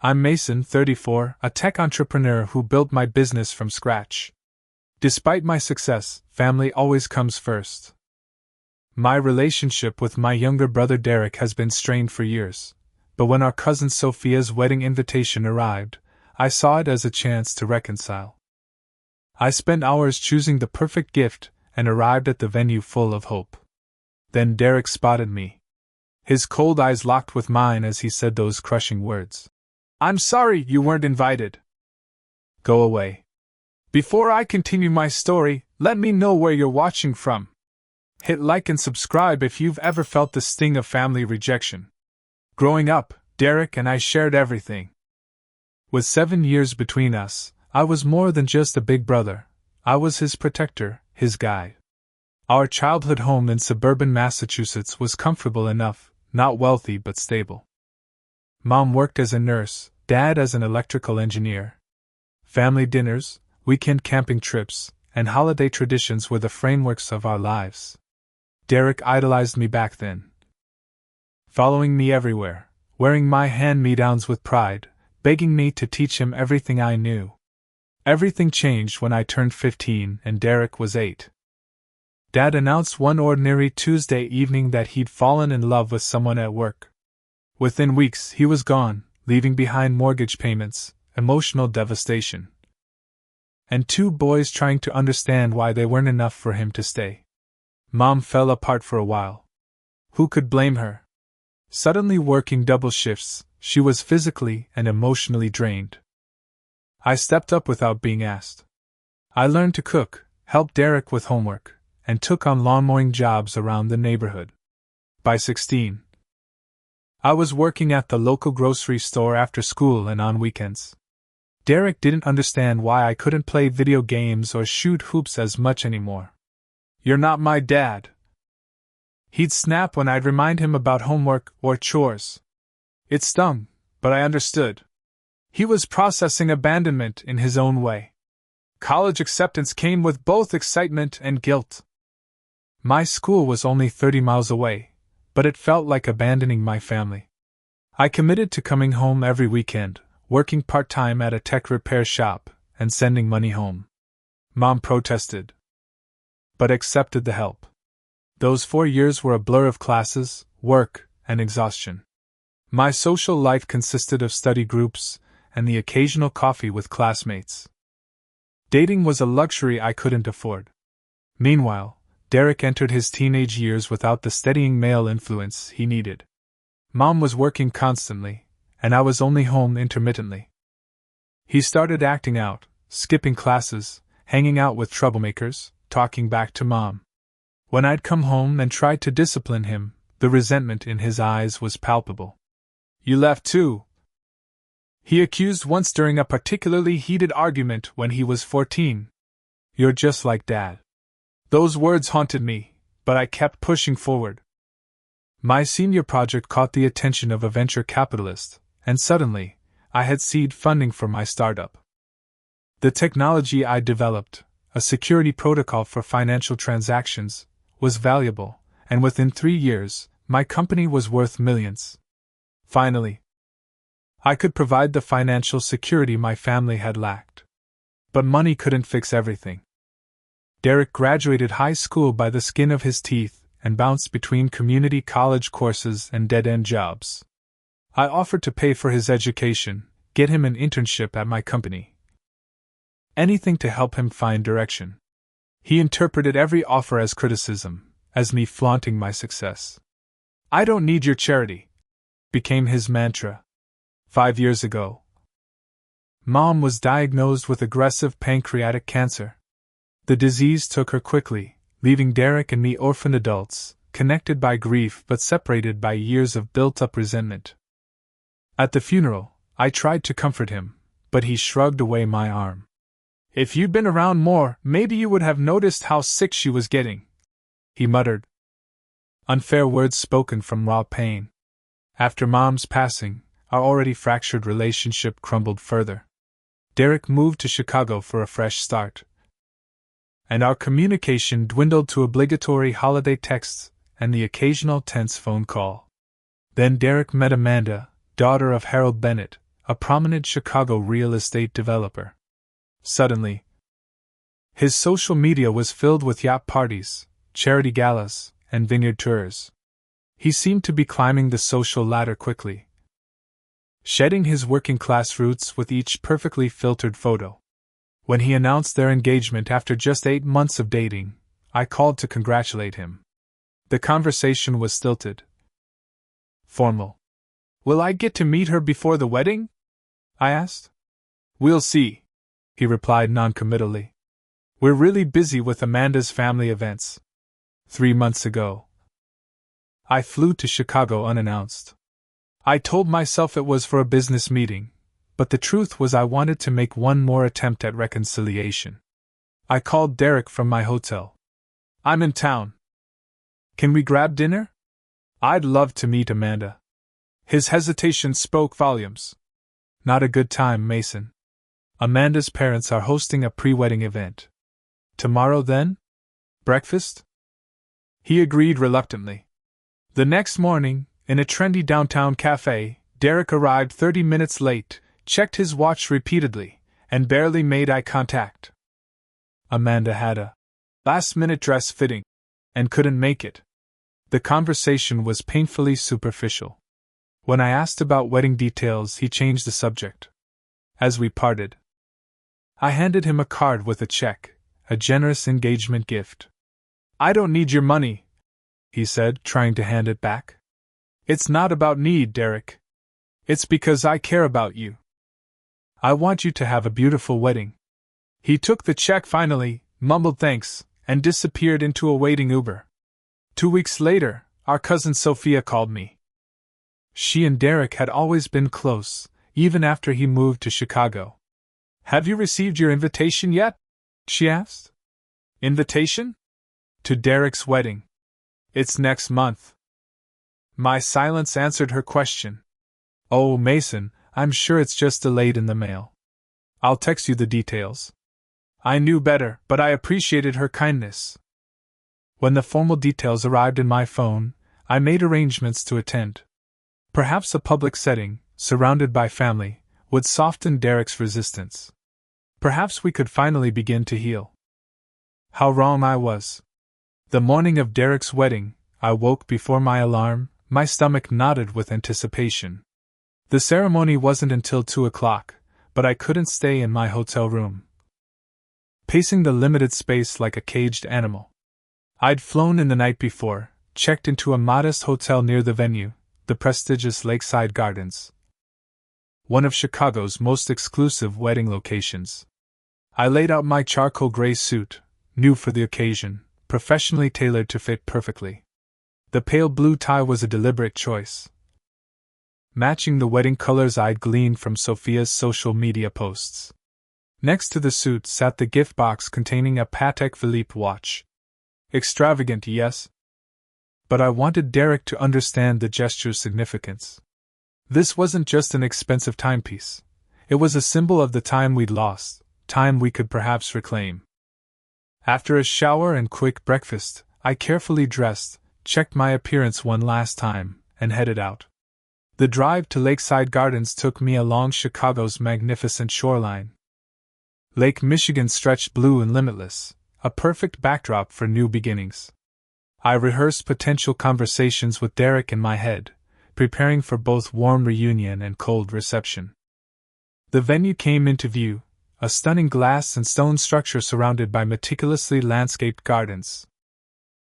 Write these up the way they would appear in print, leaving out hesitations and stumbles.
I'm Mason, 34, a tech entrepreneur who built my business from scratch. Despite my success, family always comes first. My relationship with my younger brother Derek has been strained for years, but when our cousin Sophia's wedding invitation arrived, I saw it as a chance to reconcile. I spent hours choosing the perfect gift and arrived at the venue full of hope. Then Derek spotted me. His cold eyes locked with mine as he said those crushing words. "I'm sorry you weren't invited." "Go away." Before I continue my story, let me know where you're watching from. Hit like and subscribe if you've ever felt the sting of family rejection. Growing up, Derek and I shared everything. With 7 years between us, I was more than just a big brother. I was his protector, his guide. Our childhood home in suburban Massachusetts was comfortable enough, not wealthy but stable. Mom worked as a nurse, Dad as an electrical engineer. Family dinners, weekend camping trips, and holiday traditions were the frameworks of our lives. Derek idolized me back then. Following me everywhere, wearing my hand-me-downs with pride, begging me to teach him everything I knew. Everything changed when I turned 15 and Derek was 8. Dad announced one ordinary Tuesday evening that he'd fallen in love with someone at work. Within weeks, he was gone, leaving behind mortgage payments, emotional devastation, and 2 boys trying to understand why they weren't enough for him to stay. Mom fell apart for a while. Who could blame her? Suddenly working double shifts, she was physically and emotionally drained. I stepped up without being asked. I learned to cook, helped Derek with homework, and took on lawn mowing jobs around the neighborhood. By 16, I was working at the local grocery store after school and on weekends. Derek didn't understand why I couldn't play video games or shoot hoops as much anymore. "You're not my dad." He'd snap when I'd remind him about homework or chores. It stung, but I understood. He was processing abandonment in his own way. College acceptance came with both excitement and guilt. My school was only 30 miles away, but it felt like abandoning my family. I committed to coming home every weekend, working part-time at a tech repair shop, and sending money home. Mom protested, but accepted the help. Those 4 years were a blur of classes, work, and exhaustion. My social life consisted of study groups and the occasional coffee with classmates. Dating was a luxury I couldn't afford. Meanwhile, Derek entered his teenage years without the steadying male influence he needed. Mom was working constantly, and I was only home intermittently. He started acting out, skipping classes, hanging out with troublemakers, talking back to Mom. When I'd come home and tried to discipline him, the resentment in his eyes was palpable. "You left too," he accused once during a particularly heated argument when he was 14. "You're just like Dad." Those words haunted me, but I kept pushing forward. My senior project caught the attention of a venture capitalist, and suddenly, I had seed funding for my startup. The technology I developed, a security protocol for financial transactions, was valuable, and within 3 years, my company was worth millions. Finally, I could provide the financial security my family had lacked. But money couldn't fix everything. Derek graduated high school by the skin of his teeth and bounced between community college courses and dead-end jobs. I offered to pay for his education, get him an internship at my company. Anything to help him find direction. He interpreted every offer as criticism, as me flaunting my success. "I don't need your charity," became his mantra. 5 years ago, Mom was diagnosed with aggressive pancreatic cancer. The disease took her quickly, leaving Derek and me orphan adults, connected by grief but separated by years of built-up resentment. At the funeral, I tried to comfort him, but he shrugged away my arm. "If you'd been around more, maybe you would have noticed how sick she was getting," he muttered. Unfair words spoken from raw pain. After Mom's passing, our already fractured relationship crumbled further. Derek moved to Chicago for a fresh start, and our communication dwindled to obligatory holiday texts and the occasional tense phone call. Then Derek met Amanda, daughter of Harold Bennett, a prominent Chicago real estate developer. Suddenly, his social media was filled with yacht parties, charity galas, and vineyard tours. He seemed to be climbing the social ladder quickly, shedding his working-class roots with each perfectly filtered photo. When he announced their engagement after just 8 months of dating, I called to congratulate him. The conversation was stilted, formal. "Will I get to meet her before the wedding?" I asked. "We'll see," he replied noncommittally. "We're really busy with Amanda's family events." 3 months ago, I flew to Chicago unannounced. I told myself it was for a business meeting, but the truth was I wanted to make one more attempt at reconciliation. I called Derek from my hotel. "I'm in town. Can we grab dinner? I'd love to meet Amanda." His hesitation spoke volumes. "Not a good time, Mason. Amanda's parents are hosting a pre-wedding event. Tomorrow then? Breakfast?" He agreed reluctantly. The next morning, in a trendy downtown cafe, Derek arrived 30 minutes late, checked his watch repeatedly, and barely made eye contact. Amanda had a last-minute dress fitting and couldn't make it. The conversation was painfully superficial. When I asked about wedding details, he changed the subject. As we parted, I handed him a card with a check, a generous engagement gift. "I don't need your money," he said, trying to hand it back. "It's not about need, Derek. It's because I care about you. I want you to have a beautiful wedding." He took the check finally, mumbled thanks, and disappeared into a waiting Uber. 2 weeks later, our cousin Sophia called me. She and Derek had always been close, even after he moved to Chicago. "Have you received your invitation yet?" she asked. "Invitation? To Derek's wedding. It's next month." My silence answered her question. "Oh, Mason, I'm sure it's just delayed in the mail. I'll text you the details." I knew better, but I appreciated her kindness. When the formal details arrived in my phone, I made arrangements to attend. Perhaps a public setting, surrounded by family, would soften Derek's resistance. Perhaps we could finally begin to heal. How wrong I was. The morning of Derek's wedding, I woke before my alarm, my stomach knotted with anticipation. The ceremony wasn't until 2 o'clock, but I couldn't stay in my hotel room, pacing the limited space like a caged animal. I'd flown in the night before, checked into a modest hotel near the venue, the prestigious Lakeside Gardens, one of Chicago's most exclusive wedding locations. I laid out my charcoal gray suit, new for the occasion, professionally tailored to fit perfectly. The pale blue tie was a deliberate choice, matching the wedding colors I'd gleaned from Sophia's social media posts. Next to the suit sat the gift box containing a Patek Philippe watch. Extravagant, yes, but I wanted Derek to understand the gesture's significance. This wasn't just an expensive timepiece. It was a symbol of the time we'd lost, time we could perhaps reclaim. After a shower and quick breakfast, I carefully dressed, checked my appearance one last time, and headed out. The drive to Lakeside Gardens took me along Chicago's magnificent shoreline. Lake Michigan stretched blue and limitless, a perfect backdrop for new beginnings. I rehearsed potential conversations with Derek in my head, preparing for both warm reunion and cold reception. The venue came into view, a stunning glass and stone structure surrounded by meticulously landscaped gardens.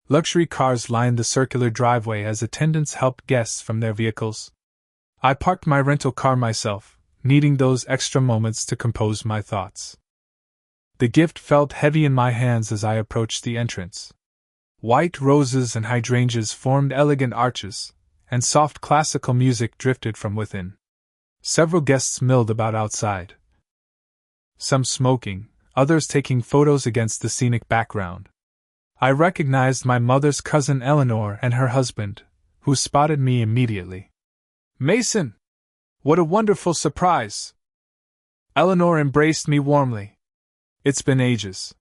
Luxury cars lined the circular driveway as attendants helped guests from their vehicles. I parked my rental car myself, needing those extra moments to compose my thoughts. The gift felt heavy in my hands as I approached the entrance. White roses and hydrangeas formed elegant arches, and soft classical music drifted from within. Several guests milled about outside, some smoking, others taking photos against the scenic background. I recognized my mother's cousin Eleanor and her husband, who spotted me immediately. "Mason! What a wonderful surprise!" Eleanor embraced me warmly. "It's been ages.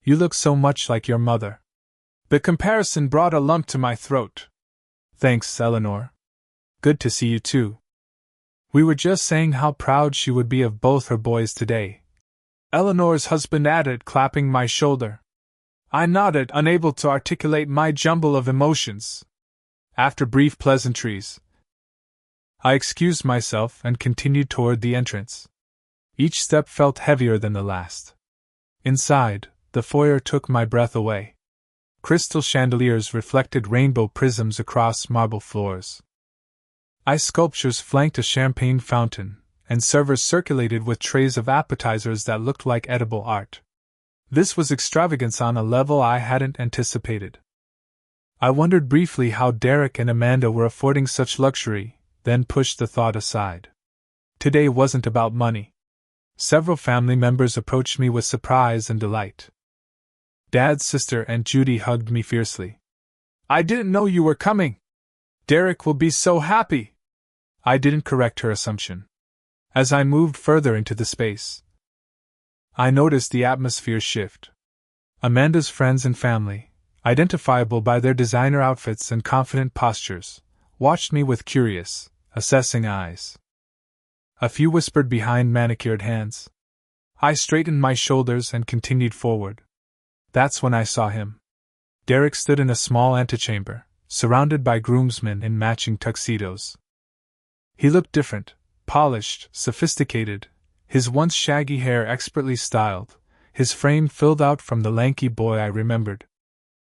You look so much like your mother." The comparison brought a lump to my throat. "Thanks, Eleanor. Good to see you too." We were just saying how proud she would be of both her boys today. Eleanor's husband added, clapping my shoulder. I nodded, unable to articulate my jumble of emotions. After brief pleasantries, I excused myself and continued toward the entrance. Each step felt heavier than the last. Inside, the foyer took my breath away. Crystal chandeliers reflected rainbow prisms across marble floors. Ice sculptures flanked a champagne fountain, and servers circulated with trays of appetizers that looked like edible art. This was extravagance on a level I hadn't anticipated. I wondered briefly how Derek and Amanda were affording such luxury, then pushed the thought aside. Today wasn't about money. Several family members approached me with surprise and delight. Dad's sister, Aunt Judy, hugged me fiercely. I didn't know you were coming. Derek will be so happy. I didn't correct her assumption. As I moved further into the space, I noticed the atmosphere shift. Amanda's friends and family, identifiable by their designer outfits and confident postures, watched me with curious, assessing eyes. A few whispered behind manicured hands. I straightened my shoulders and continued forward. That's when I saw him. Derek stood in a small antechamber, surrounded by groomsmen in matching tuxedos. He looked different, polished, sophisticated, his once shaggy hair expertly styled, his frame filled out from the lanky boy I remembered.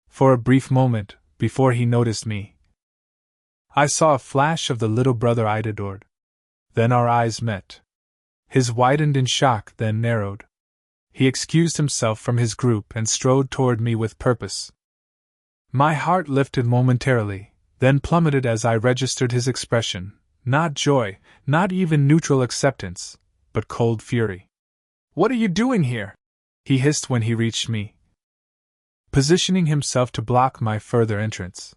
For a brief moment, before he noticed me, I saw a flash of the little brother I'd adored. Then our eyes met. His widened in shock, then narrowed. He excused himself from his group and strode toward me with purpose. My heart lifted momentarily, then plummeted as I registered his expression. Not joy, not even neutral acceptance, but cold fury. What are you doing here? He hissed when he reached me, positioning himself to block my further entrance.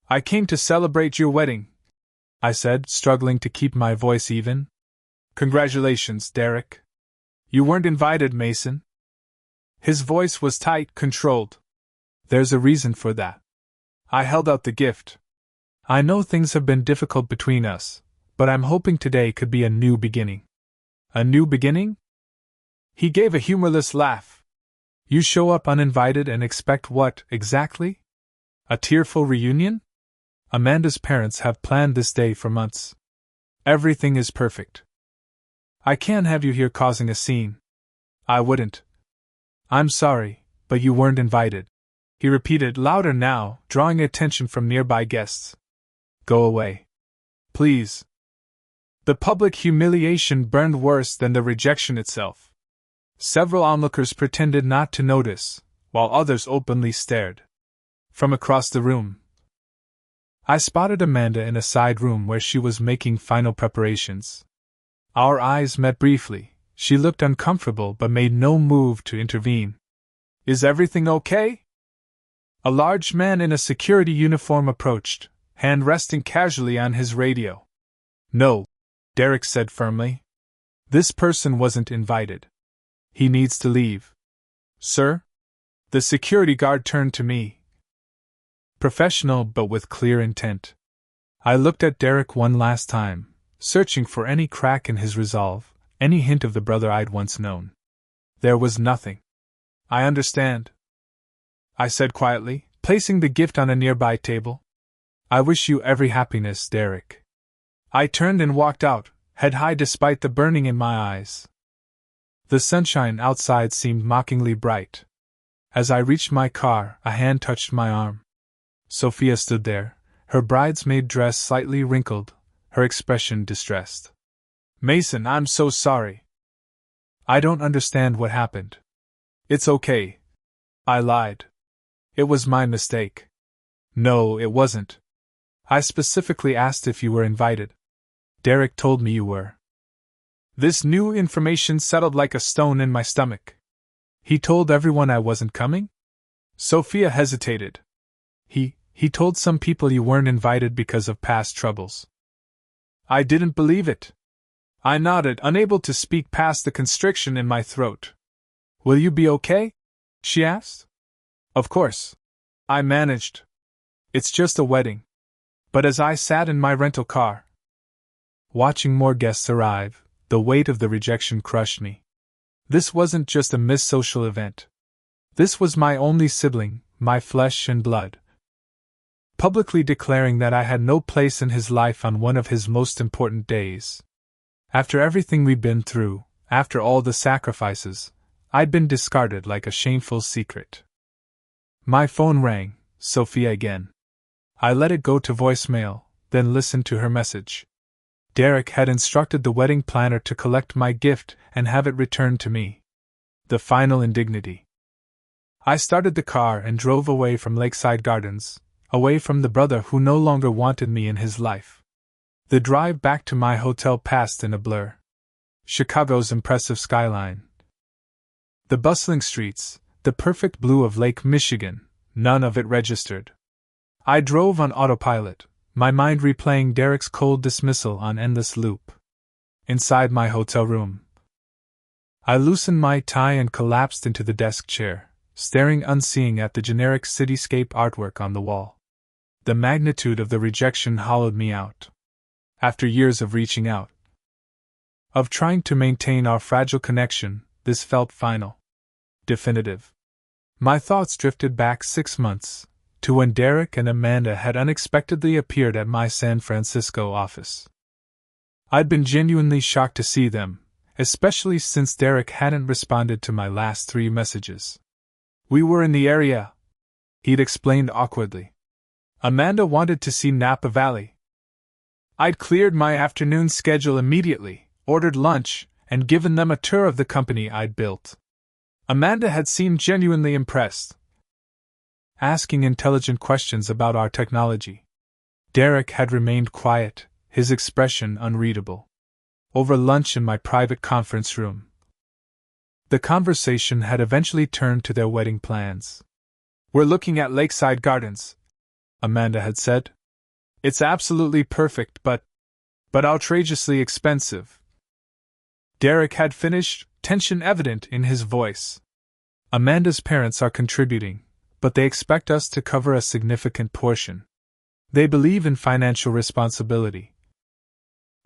I came to celebrate your wedding, I said, struggling to keep my voice even. Congratulations, Derek. You weren't invited, Mason. His voice was tight, controlled. There's a reason for that. I held out the gift. I know things have been difficult between us, but I'm hoping today could be a new beginning. A new beginning? He gave a humorless laugh. You show up uninvited and expect what, exactly? A tearful reunion? Amanda's parents have planned this day for months. Everything is perfect. I can't have you here causing a scene. I wouldn't. I'm sorry, but you weren't invited. He repeated louder now, drawing attention from nearby guests. Go away. Please. The public humiliation burned worse than the rejection itself. Several onlookers pretended not to notice, while others openly stared. From across the room, I spotted Amanda in a side room where she was making final preparations. Our eyes met briefly. She looked uncomfortable but made no move to intervene. Is everything okay? A large man in a security uniform approached, hand resting casually on his radio. No, Derek said firmly. This person wasn't invited. He needs to leave. Sir? The security guard turned to me. Professional but with clear intent. I looked at Derek one last time, searching for any crack in his resolve, any hint of the brother I'd once known. There was nothing. I understand, I said quietly, placing the gift on a nearby table. I wish you every happiness, Derek. I turned and walked out, head high despite the burning in my eyes. The sunshine outside seemed mockingly bright. As I reached my car, a hand touched my arm. Sophia stood there, her bridesmaid dress slightly wrinkled, her expression distressed. Mason, I'm so sorry. I don't understand what happened. It's okay. I lied. It was my mistake. No, it wasn't. I specifically asked if you were invited. Derek told me you were. This new information settled like a stone in my stomach. He told everyone I wasn't coming? Sophia hesitated. He told some people you weren't invited because of past troubles. I didn't believe it. I nodded, unable to speak past the constriction in my throat. Will you be okay? She asked. Of course. I managed. It's just a wedding. But as I sat in my rental car, Watching more guests arrive, the weight of the rejection crushed me. This wasn't just a missed social event. This was my only sibling, my flesh and blood, publicly declaring that I had no place in his life on one of his most important days. After everything we'd been through, after all the sacrifices, I'd been discarded like a shameful secret. My phone rang, Sophia again. I let it go to voicemail, then listened to her message. Derek had instructed the wedding planner to collect my gift and have it returned to me. The final indignity. I started the car and drove away from Lakeside Gardens, away from the brother who no longer wanted me in his life. The drive back to my hotel passed in a blur. Chicago's impressive skyline, the bustling streets, the perfect blue of Lake Michigan, none of it registered. I drove on autopilot, my mind replaying Derek's cold dismissal on endless loop. Inside my hotel room, I loosened my tie and collapsed into the desk chair, staring unseeing at the generic cityscape artwork on the wall. The magnitude of the rejection hollowed me out. After years of reaching out, of trying to maintain our fragile connection, this felt final. Definitive. My thoughts drifted back 6 months, to when Derek and Amanda had unexpectedly appeared at my San Francisco office. I'd been genuinely shocked to see them, especially since Derek hadn't responded to my last 3 messages. We were in the area, he'd explained awkwardly. Amanda wanted to see Napa Valley. I'd cleared my afternoon schedule immediately, ordered lunch, and given them a tour of the company I'd built. Amanda had seemed genuinely impressed, asking intelligent questions about our technology. Derek had remained quiet, his expression unreadable. Over lunch in my private conference room, the conversation had eventually turned to their wedding plans. We're looking at Lakeside Gardens, Amanda had said. It's absolutely perfect, but outrageously expensive. Derek had finished, tension evident in his voice. Amanda's parents are contributing, but they expect us to cover a significant portion. They believe in financial responsibility.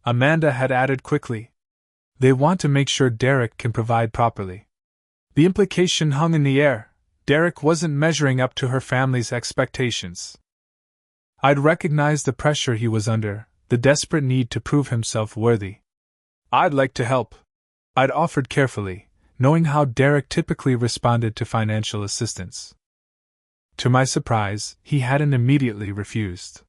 Amanda had added quickly. They want to make sure Derek can provide properly. The implication hung in the air. Derek wasn't measuring up to her family's expectations. I'd recognized the pressure he was under, the desperate need to prove himself worthy. I'd like to help, I'd offered carefully, knowing how Derek typically responded to financial assistance. To my surprise, he hadn't immediately refused.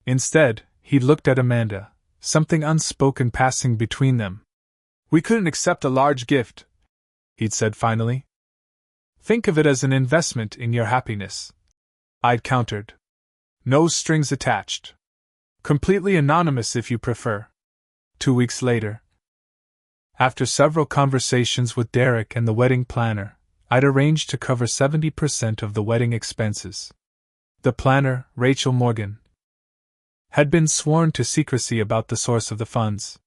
Instead, he looked at Amanda, something unspoken passing between them. We couldn't accept a large gift, he'd said finally. Think of it as an investment in your happiness, I'd countered. No strings attached. Completely anonymous if you prefer. 2 weeks later, after several conversations with Derek and the wedding planner, I'd arranged to cover 70% of the wedding expenses. The planner, Rachel Morgan, had been sworn to secrecy about the source of the funds.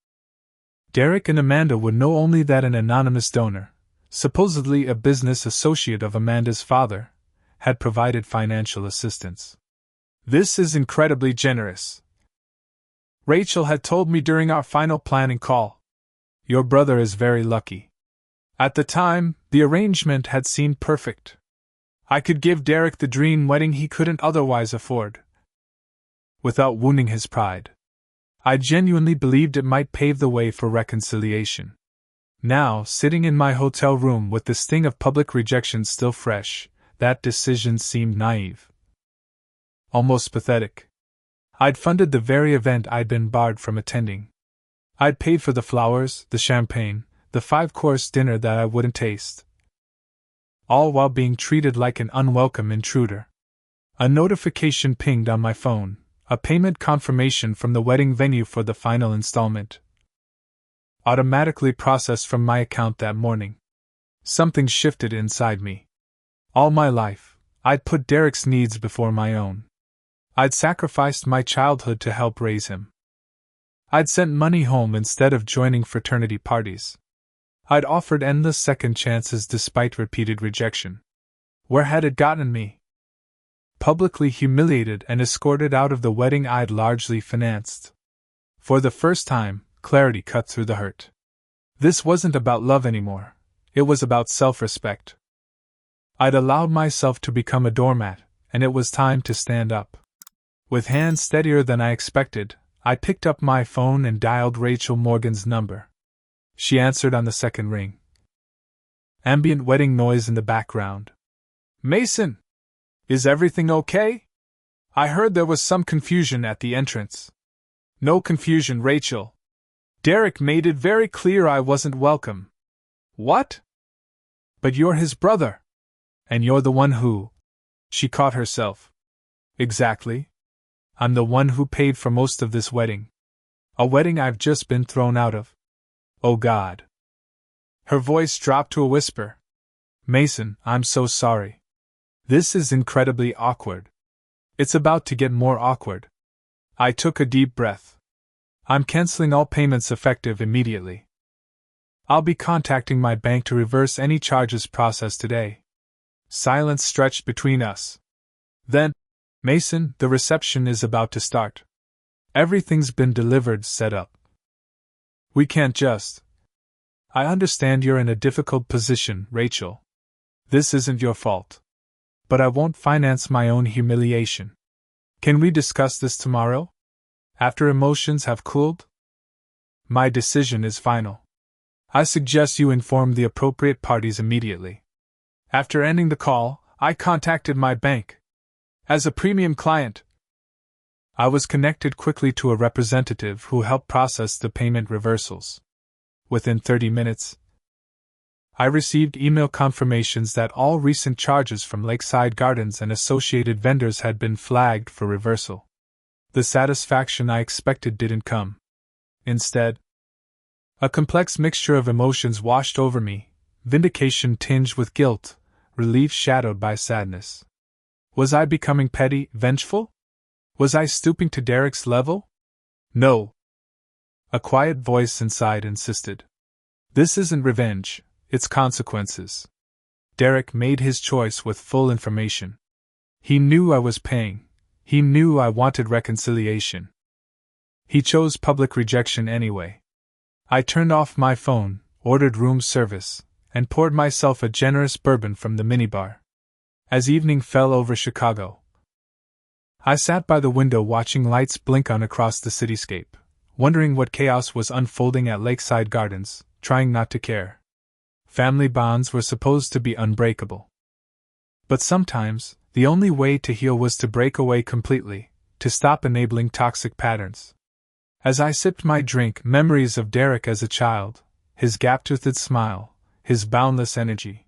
Derek and Amanda would know only that an anonymous donor, supposedly a business associate of Amanda's father, had provided financial assistance. This is incredibly generous, Rachel had told me during our final planning call. Your brother is very lucky. At the time, the arrangement had seemed perfect. I could give Derek the dream wedding he couldn't otherwise afford, without wounding his pride. I genuinely believed it might pave the way for reconciliation. Now, sitting in my hotel room with the sting of public rejection still fresh, that decision seemed naive. Almost pathetic. I'd funded the very event I'd been barred from attending. I'd paid for the flowers, the champagne, the 5-course dinner that I wouldn't taste. All while being treated like an unwelcome intruder. A notification pinged on my phone, a payment confirmation from the wedding venue for the final installment. Automatically processed from my account that morning. Something shifted inside me. All my life, I'd put Derek's needs before my own. I'd sacrificed my childhood to help raise him. I'd sent money home instead of joining fraternity parties. I'd offered endless second chances despite repeated rejection. Where had it gotten me? Publicly humiliated and escorted out of the wedding I'd largely financed. For the first time, clarity cut through the hurt. This wasn't about love anymore. It was about self-respect. I'd allowed myself to become a doormat, and it was time to stand up. With hands steadier than I expected, I picked up my phone and dialed Rachel Morgan's number. She answered on the second ring. Ambient wedding noise in the background. "Mason! Is everything okay? I heard there was some confusion at the entrance." "No confusion, Rachel. Derek made it very clear I wasn't welcome." "What?" "But you're his brother. And you're the one who—" She caught herself. "Exactly. I'm the one who paid for most of this wedding. A wedding I've just been thrown out of. Oh God." Her voice dropped to a whisper. "Mason, I'm so sorry. This is incredibly awkward. It's about to get more awkward." I took a deep breath. "I'm canceling all payments effective immediately. I'll be contacting my bank to reverse any charges processed today." Silence stretched between us. Then, "Mason, the reception is about to start. Everything's been delivered, set up. We can't just—" "I understand you're in a difficult position, Rachel. This isn't your fault. But I won't finance my own humiliation. Can we discuss this tomorrow? After emotions have cooled?" "My decision is final. I suggest you inform the appropriate parties immediately." After ending the call, I contacted my bank. As a premium client, I was connected quickly to a representative who helped process the payment reversals. Within 30 minutes, I received email confirmations that all recent charges from Lakeside Gardens and associated vendors had been flagged for reversal. The satisfaction I expected didn't come. Instead, a complex mixture of emotions washed over me, vindication tinged with guilt, relief shadowed by sadness. Was I becoming petty, vengeful? Was I stooping to Derek's level? No. A quiet voice inside insisted. "This isn't revenge, it's consequences." Derek made his choice with full information. He knew I was paying. He knew I wanted reconciliation. He chose public rejection anyway. I turned off my phone, ordered room service, and poured myself a generous bourbon from the minibar. As evening fell over Chicago, I sat by the window watching lights blink on across the cityscape, wondering what chaos was unfolding at Lakeside Gardens, trying not to care. Family bonds were supposed to be unbreakable. But sometimes, the only way to heal was to break away completely, to stop enabling toxic patterns. As I sipped my drink, memories of Derek as a child, his gap-toothed smile, his boundless energy,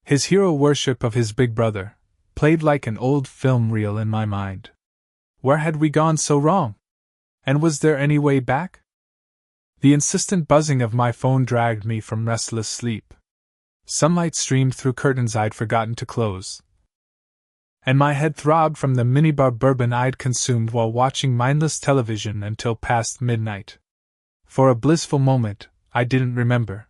his hero worship of his big brother, played like an old film reel in my mind. Where had we gone so wrong? And was there any way back? The insistent buzzing of my phone dragged me from restless sleep. Sunlight streamed through curtains I'd forgotten to close, and my head throbbed from the minibar bourbon I'd consumed while watching mindless television until past midnight. For a blissful moment, I didn't remember.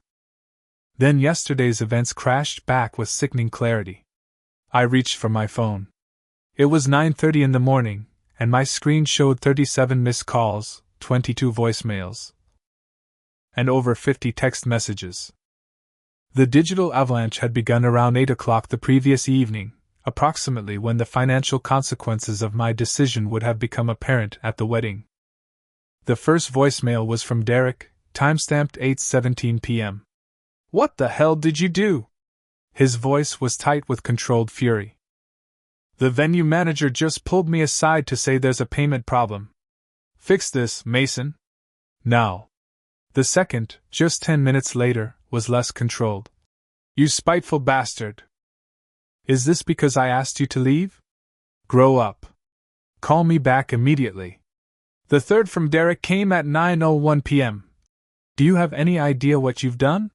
Then yesterday's events crashed back with sickening clarity. I reached for my phone. It was 9:30 in the morning, and my screen showed 37 missed calls, 22 voicemails, and over 50 text messages. The digital avalanche had begun around 8 o'clock the previous evening, approximately when the financial consequences of my decision would have become apparent at the wedding. The first voicemail was from Derek, timestamped 8:17 p.m. "What the hell did you do?" His voice was tight with controlled fury. "The venue manager just pulled me aside to say there's a payment problem. Fix this, Mason. Now." The second, just 10 minutes later, was less controlled. "You spiteful bastard. Is this because I asked you to leave? Grow up. Call me back immediately." The third from Derek came at 9:01 p.m. "Do you have any idea what you've done?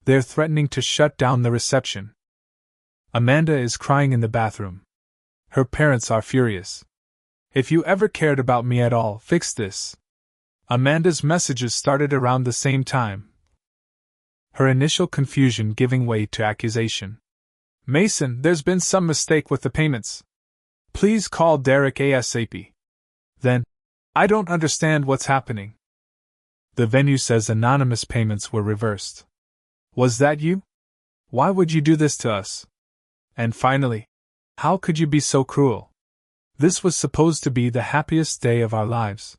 They're threatening to shut down the reception. Amanda is crying in the bathroom. Her parents are furious. If you ever cared about me at all, fix this." Amanda's messages started around the same time, her initial confusion giving way to accusation. "Mason, there's been some mistake with the payments. Please call Derek ASAP." Then, "I don't understand what's happening. The venue says anonymous payments were reversed. Was that you? Why would you do this to us? And finally, how could you be so cruel? This was supposed to be the happiest day of our lives.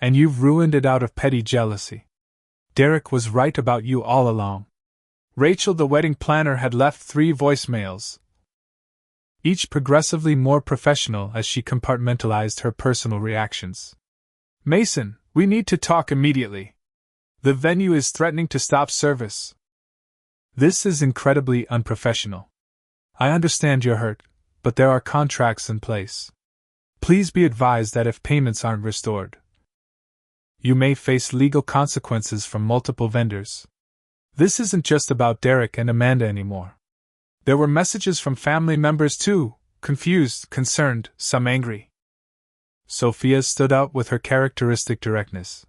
And you've ruined it out of petty jealousy. Derek was right about you all along. Rachel, the wedding planner, had left 3 voicemails, each progressively more professional as she compartmentalized her personal reactions. Mason, we need to talk immediately. The venue is threatening to stop service. This is incredibly unprofessional. I understand you're hurt, but there are contracts in place. Please be advised that if payments aren't restored, you may face legal consequences from multiple vendors. This isn't just about Derek and Amanda anymore. There were messages from family members too, confused, concerned, some angry. Sophia stood out with her characteristic directness.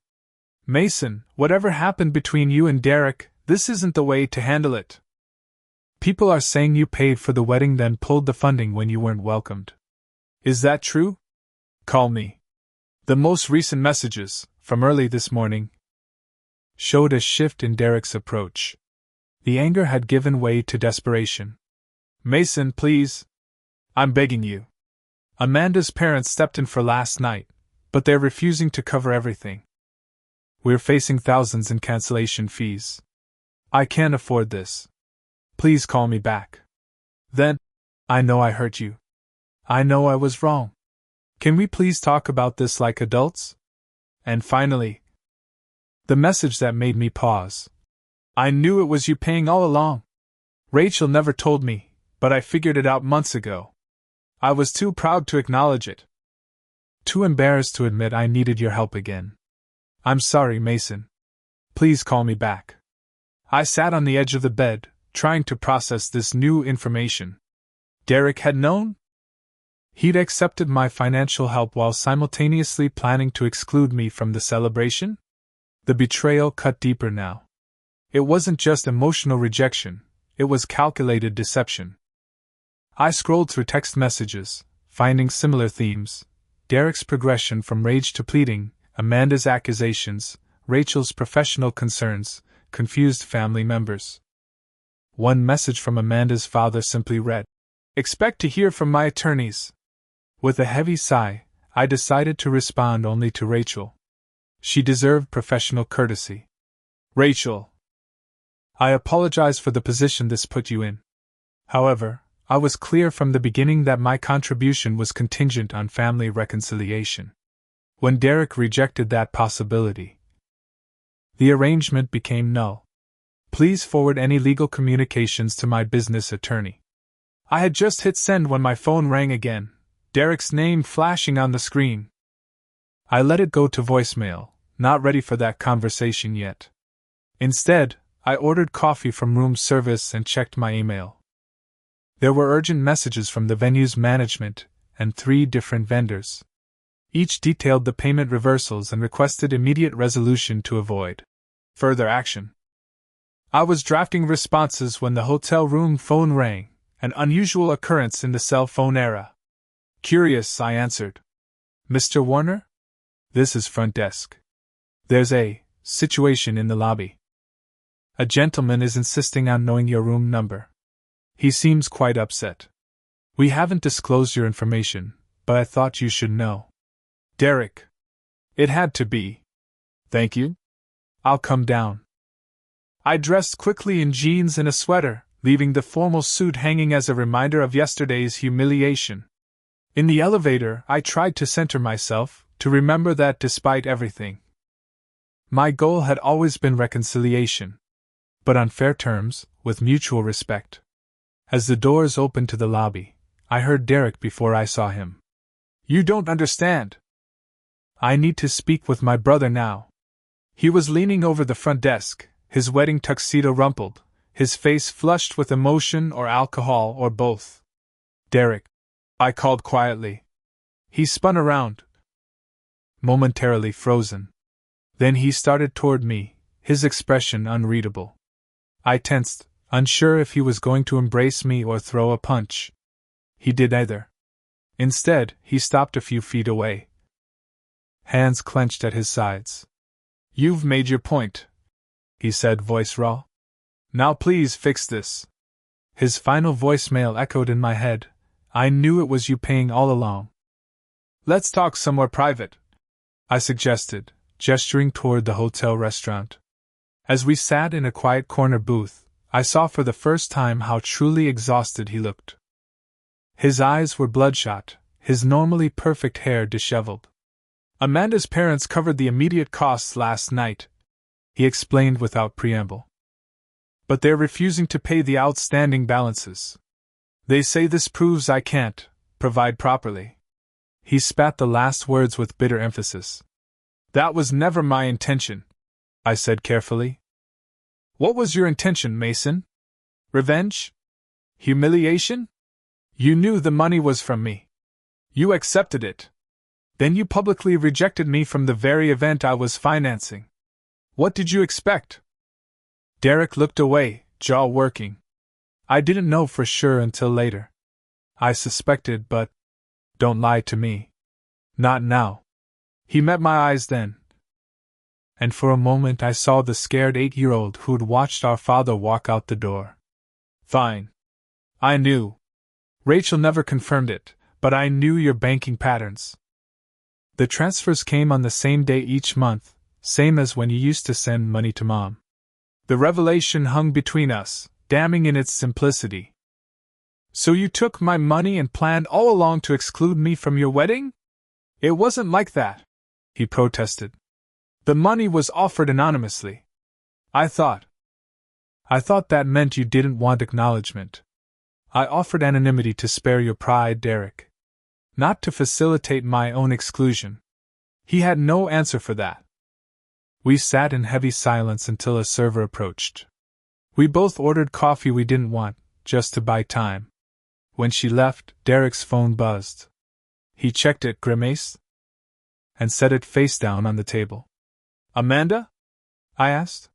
Mason, whatever happened between you and Derek, this isn't the way to handle it. People are saying you paid for the wedding then pulled the funding when you weren't welcomed. Is that true? Call me. The most recent messages, from early this morning, showed a shift in Derek's approach. The anger had given way to desperation. Mason, please. I'm begging you. Amanda's parents stepped in for last night, but they're refusing to cover everything. We're facing thousands in cancellation fees. I can't afford this. Please call me back. Then, I know I hurt you. I know I was wrong. Can we please talk about this like adults? And finally, the message that made me pause. I knew it was you paying all along. Rachel never told me, but I figured it out months ago. I was too proud to acknowledge it. Too embarrassed to admit I needed your help again. I'm sorry, Mason. Please call me back. I sat on the edge of the bed, trying to process this new information. Derek had known? He'd accepted my financial help while simultaneously planning to exclude me from the celebration? The betrayal cut deeper now. It wasn't just emotional rejection, it was calculated deception. I scrolled through text messages, finding similar themes: Derek's progression from rage to pleading, Amanda's accusations, Rachel's professional concerns, confused family members. One message from Amanda's father simply read, "Expect to hear from my attorneys." With a heavy sigh, I decided to respond only to Rachel. She deserved professional courtesy. Rachel, I apologize for the position this put you in. However, I was clear from the beginning that my contribution was contingent on family reconciliation. When Derek rejected that possibility, the arrangement became null. Please forward any legal communications to my business attorney. I had just hit send when my phone rang again, Derek's name flashing on the screen. I let it go to voicemail, not ready for that conversation yet. Instead, I ordered coffee from room service and checked my email. There were urgent messages from the venue's management and 3 different vendors. Each detailed the payment reversals and requested immediate resolution to avoid further action. I was drafting responses when the hotel room phone rang, an unusual occurrence in the cell phone era. Curious, I answered. Mr. Warner? This is front desk. There's a situation in the lobby. A gentleman is insisting on knowing your room number. He seems quite upset. We haven't disclosed your information, but I thought you should know. Derek. It had to be. Thank you. I'll come down. I dressed quickly in jeans and a sweater, leaving the formal suit hanging as a reminder of yesterday's humiliation. In the elevator, I tried to center myself, to remember that despite everything, my goal had always been reconciliation. But on fair terms, with mutual respect. As the doors opened to the lobby, I heard Derek before I saw him. You don't understand. I need to speak with my brother now. He was leaning over the front desk, his wedding tuxedo rumpled, his face flushed with emotion or alcohol or both. Derek, I called quietly. He spun around, momentarily frozen. Then he started toward me, his expression unreadable. I tensed, unsure if he was going to embrace me or throw a punch. He did neither. Instead, he stopped a few feet away, hands clenched at his sides. You've made your point, he said, voice raw. Now please fix this. His final voicemail echoed in my head. I knew it was you paying all along. Let's talk somewhere private, I suggested, gesturing toward the hotel restaurant. As we sat in a quiet corner booth, I saw for the first time how truly exhausted he looked. His eyes were bloodshot, his normally perfect hair disheveled. Amanda's parents covered the immediate costs last night, he explained without preamble. But they're refusing to pay the outstanding balances. They say this proves I can't provide properly. He spat the last words with bitter emphasis. That was never my intention, I said carefully. What was your intention, Mason? Revenge? Humiliation? You knew the money was from me. You accepted it. Then you publicly rejected me from the very event I was financing. What did you expect? Derek looked away, jaw working. I didn't know for sure until later. I suspected, but don't lie to me. Not now. He met my eyes then. And for a moment I saw the scared 8-year-old who'd watched our father walk out the door. Fine. I knew. Rachel never confirmed it, but I knew your banking patterns. The transfers came on the same day each month, same as when you used to send money to Mom. The revelation hung between us, damning in its simplicity. So you took my money and planned all along to exclude me from your wedding? It wasn't like that, he protested. The money was offered anonymously. I thought that meant you didn't want acknowledgement. I offered anonymity to spare your pride, Derek. Not to facilitate my own exclusion. He had no answer for that. We sat in heavy silence until a server approached. We both ordered coffee we didn't want, just to buy time. When she left, Derek's phone buzzed. He checked it, grimaced, and set it face down on the table. Amanda? I asked.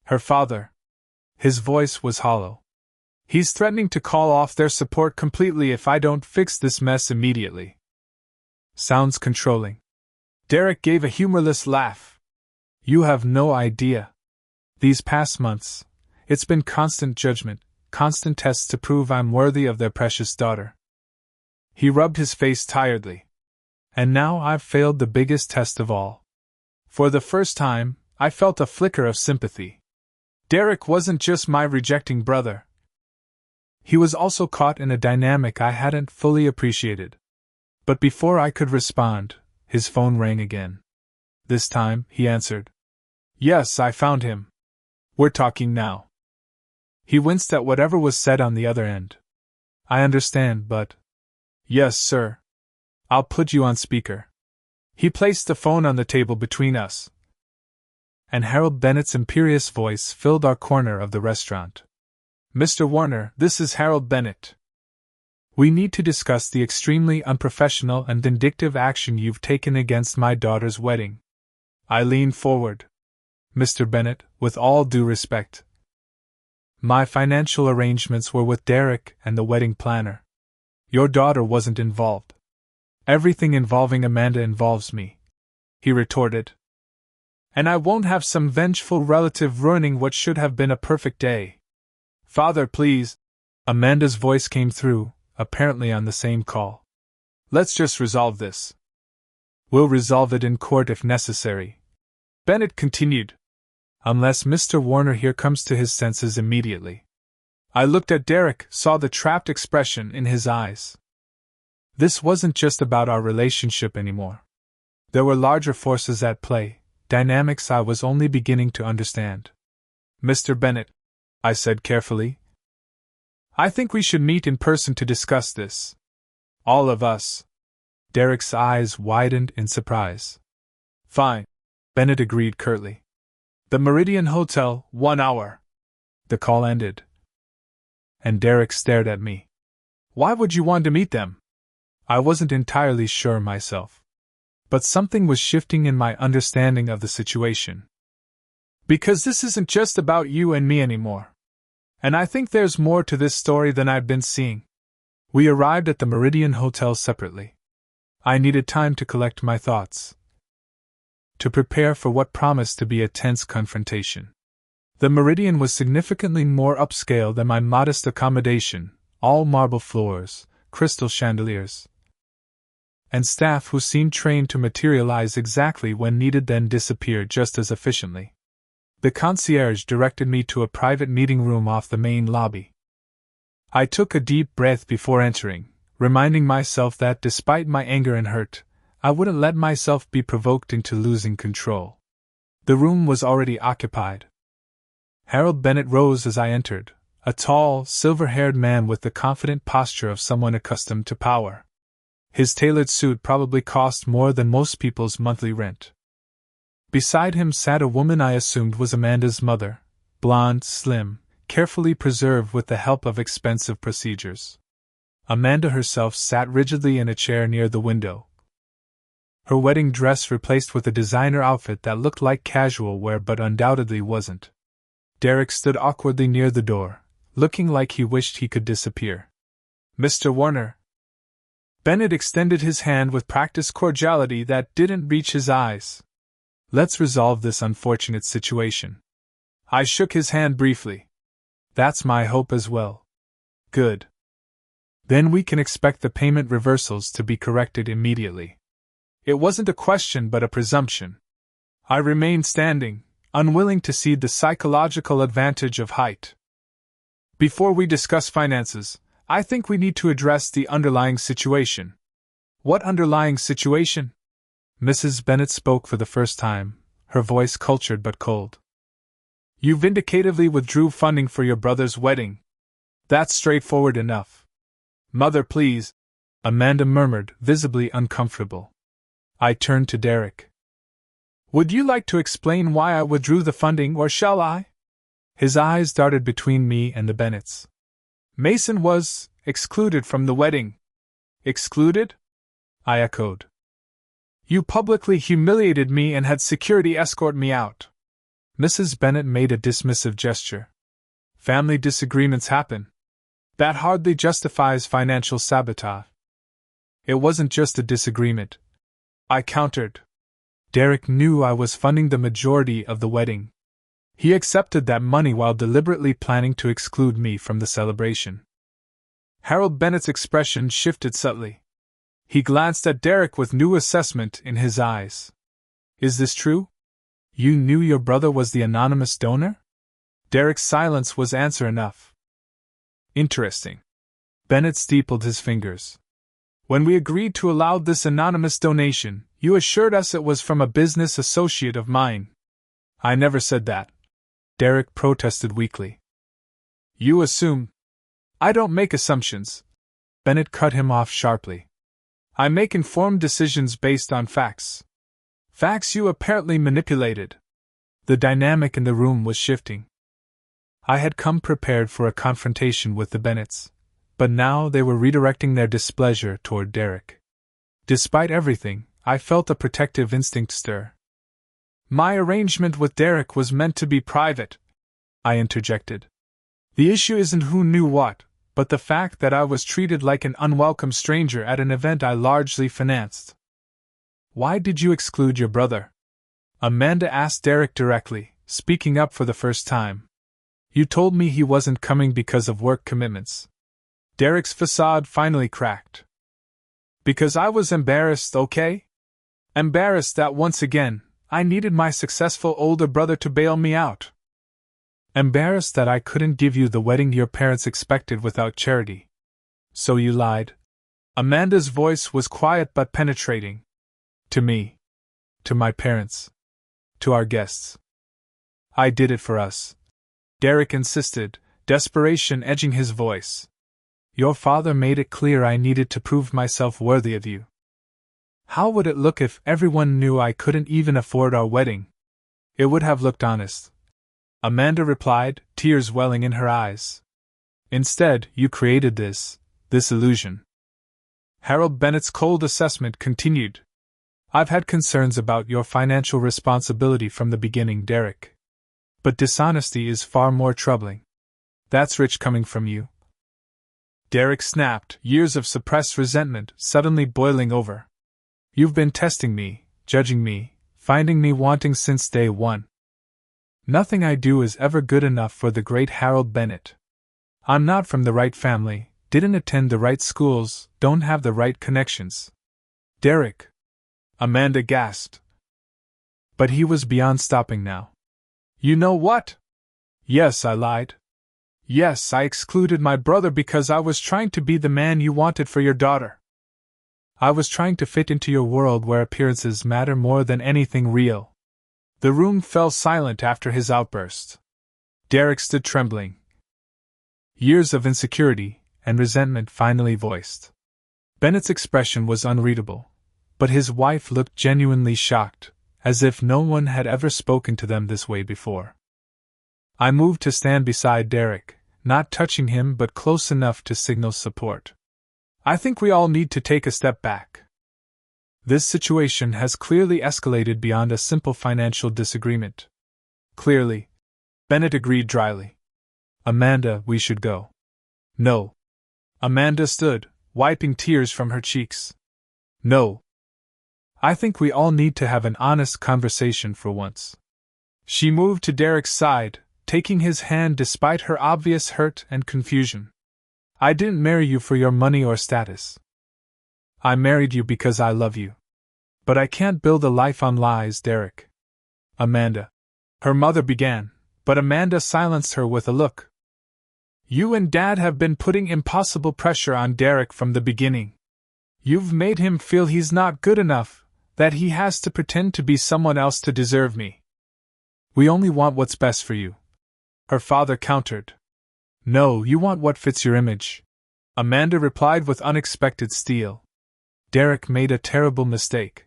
Her father. His voice was hollow. He's threatening to call off their support completely if I don't fix this mess immediately. Sounds controlling. Derek gave a humorless laugh. You have no idea. These past months, it's been constant judgment, constant tests to prove I'm worthy of their precious daughter. He rubbed his face tiredly. And now I've failed the biggest test of all. For the first time, I felt a flicker of sympathy. Derek wasn't just my rejecting brother. He was also caught in a dynamic I hadn't fully appreciated. But before I could respond, his phone rang again. This time, he answered. Yes, I found him. We're talking now. He winced at whatever was said on the other end. I understand, but... Yes, sir. I'll put you on speaker. He placed the phone on the table between us. And Harold Bennett's imperious voice filled our corner of the restaurant. Mr. Warner, this is Harold Bennett. We need to discuss the extremely unprofessional and vindictive action you've taken against my daughter's wedding. I leaned forward. Mr. Bennett, with all due respect. My financial arrangements were with Derek and the wedding planner. Your daughter wasn't involved. Everything involving Amanda involves me, he retorted. And I won't have some vengeful relative ruining what should have been a perfect day. Father, please. Amanda's voice came through, apparently on the same call. Let's just resolve this. We'll resolve it in court if necessary. Bennett continued. Unless Mr. Warner here comes to his senses immediately. I looked at Derek, saw the trapped expression in his eyes. This wasn't just about our relationship anymore. There were larger forces at play, dynamics I was only beginning to understand. Mr. Bennett, I said carefully. I think we should meet in person to discuss this. All of us. Derek's eyes widened in surprise. Fine. Bennett agreed curtly. The Meridian Hotel, 1 hour. The call ended. And Derek stared at me. Why would you want to meet them? I wasn't entirely sure myself. But something was shifting in my understanding of the situation. Because this isn't just about you and me anymore. And I think there's more to this story than I've been seeing. We arrived at the Meridian Hotel separately. I needed time to collect my thoughts. to prepare for what promised to be a tense confrontation. The Meridian was significantly more upscale than my modest accommodation, all marble floors, crystal chandeliers, and staff who seemed trained to materialize exactly when needed then disappear just as efficiently. The concierge directed me to a private meeting room off the main lobby. I took a deep breath before entering, reminding myself that despite my anger and hurt, I wouldn't let myself be provoked into losing control. The room was already occupied. Harold Bennett rose as I entered, a tall, silver-haired man with the confident posture of someone accustomed to power. His tailored suit probably cost more than most people's monthly rent. Beside him sat a woman I assumed was Amanda's mother, blonde, slim, carefully preserved with the help of expensive procedures. Amanda herself sat rigidly in a chair near the window, her wedding dress replaced with a designer outfit that looked like casual wear but undoubtedly wasn't. Derek stood awkwardly near the door, looking like he wished he could disappear. "Mr. Warner." Bennett extended his hand with practiced cordiality that didn't reach his eyes. "Let's resolve this unfortunate situation." I shook his hand briefly. "That's my hope as well." "Good. Then we can expect the payment reversals to be corrected immediately." It wasn't a question but a presumption. I remained standing, unwilling to cede the psychological advantage of height. "Before we discuss finances, I think we need to address the underlying situation." "What underlying situation?" Mrs. Bennett spoke for the first time, her voice cultured but cold. "You vindicatively withdrew funding for your brother's wedding. That's straightforward enough." "Mother, please," Amanda murmured, visibly uncomfortable. I turned to Derek. "Would you like to explain why I withdrew the funding, or shall I?" His eyes darted between me and the Bennetts. "Mason was excluded from the wedding." "Excluded?" I echoed. "You publicly humiliated me and had security escort me out." Mrs. Bennett made a dismissive gesture. "Family disagreements happen. That hardly justifies financial sabotage." "It wasn't just a disagreement," I countered. "Derek knew I was funding the majority of the wedding. He accepted that money while deliberately planning to exclude me from the celebration." Harold Bennett's expression shifted subtly. He glanced at Derek with new assessment in his eyes. "Is this true? You knew your brother was the anonymous donor?" Derek's silence was answer enough. "Interesting." Bennett steepled his fingers. "When we agreed to allow this anonymous donation, you assured us it was from a business associate of mine." "I never said that," Derek protested weakly. "You assume." "I don't make assumptions," Bennett cut him off sharply. "I make informed decisions based on facts. Facts you apparently manipulated." The dynamic in the room was shifting. I had come prepared for a confrontation with the Bennetts, but now they were redirecting their displeasure toward Derek. Despite everything, I felt a protective instinct stir. "My arrangement with Derek was meant to be private," I interjected. "The issue isn't who knew what, but the fact that I was treated like an unwelcome stranger at an event I largely financed." "Why did you exclude your brother?" Amanda asked Derek directly, speaking up for the first time. "You told me he wasn't coming because of work commitments." Derek's facade finally cracked. "Because I was embarrassed, okay? Embarrassed that once again, I needed my successful older brother to bail me out. Embarrassed that I couldn't give you the wedding your parents expected without charity. So you lied." Amanda's voice was quiet but penetrating. "To me. To my parents. To our guests. I did it for us," Derek insisted, desperation edging his voice. "Your father made it clear I needed to prove myself worthy of you." "How would it look if everyone knew I couldn't even afford our wedding?" "It would have looked honest," Amanda replied, tears welling in her eyes. "Instead, you created this illusion." Harold Bennett's cold assessment continued. "I've had concerns about your financial responsibility from the beginning, Derek. But dishonesty is far more troubling. That's rich coming from you." Derek snapped, years of suppressed resentment suddenly boiling over. "You've been testing me, judging me, finding me wanting since day one. Nothing I do is ever good enough for the great Harold Bennett. I'm not from the right family, didn't attend the right schools, don't have the right connections. Derek! Amanda gasped. But he was beyond stopping now. You know what? Yes, I lied. Yes, I excluded my brother because I was trying to be the man you wanted for your daughter. I was trying to fit into your world where appearances matter more than anything real. The room fell silent after his outburst. Derek stood trembling. Years of insecurity and resentment finally voiced. Bennett's expression was unreadable, but his wife looked genuinely shocked, as if no one had ever spoken to them this way before. I moved to stand beside Derek, not touching him but close enough to signal support. I think we all need to take a step back. This situation has clearly escalated beyond a simple financial disagreement. Clearly, Bennett agreed dryly. Amanda, we should go. No. Amanda stood, wiping tears from her cheeks. No. I think we all need to have an honest conversation for once. She moved to Derek's side, taking his hand despite her obvious hurt and confusion. I didn't marry you for your money or status. I married you because I love you. But I can't build a life on lies, Derek. Amanda. Her mother began, but Amanda silenced her with a look. You and Dad have been putting impossible pressure on Derek from the beginning. You've made him feel he's not good enough, that he has to pretend to be someone else to deserve me. We only want what's best for you. Her father countered. No, you want what fits your image. Amanda replied with unexpected steel. Derek made a terrible mistake.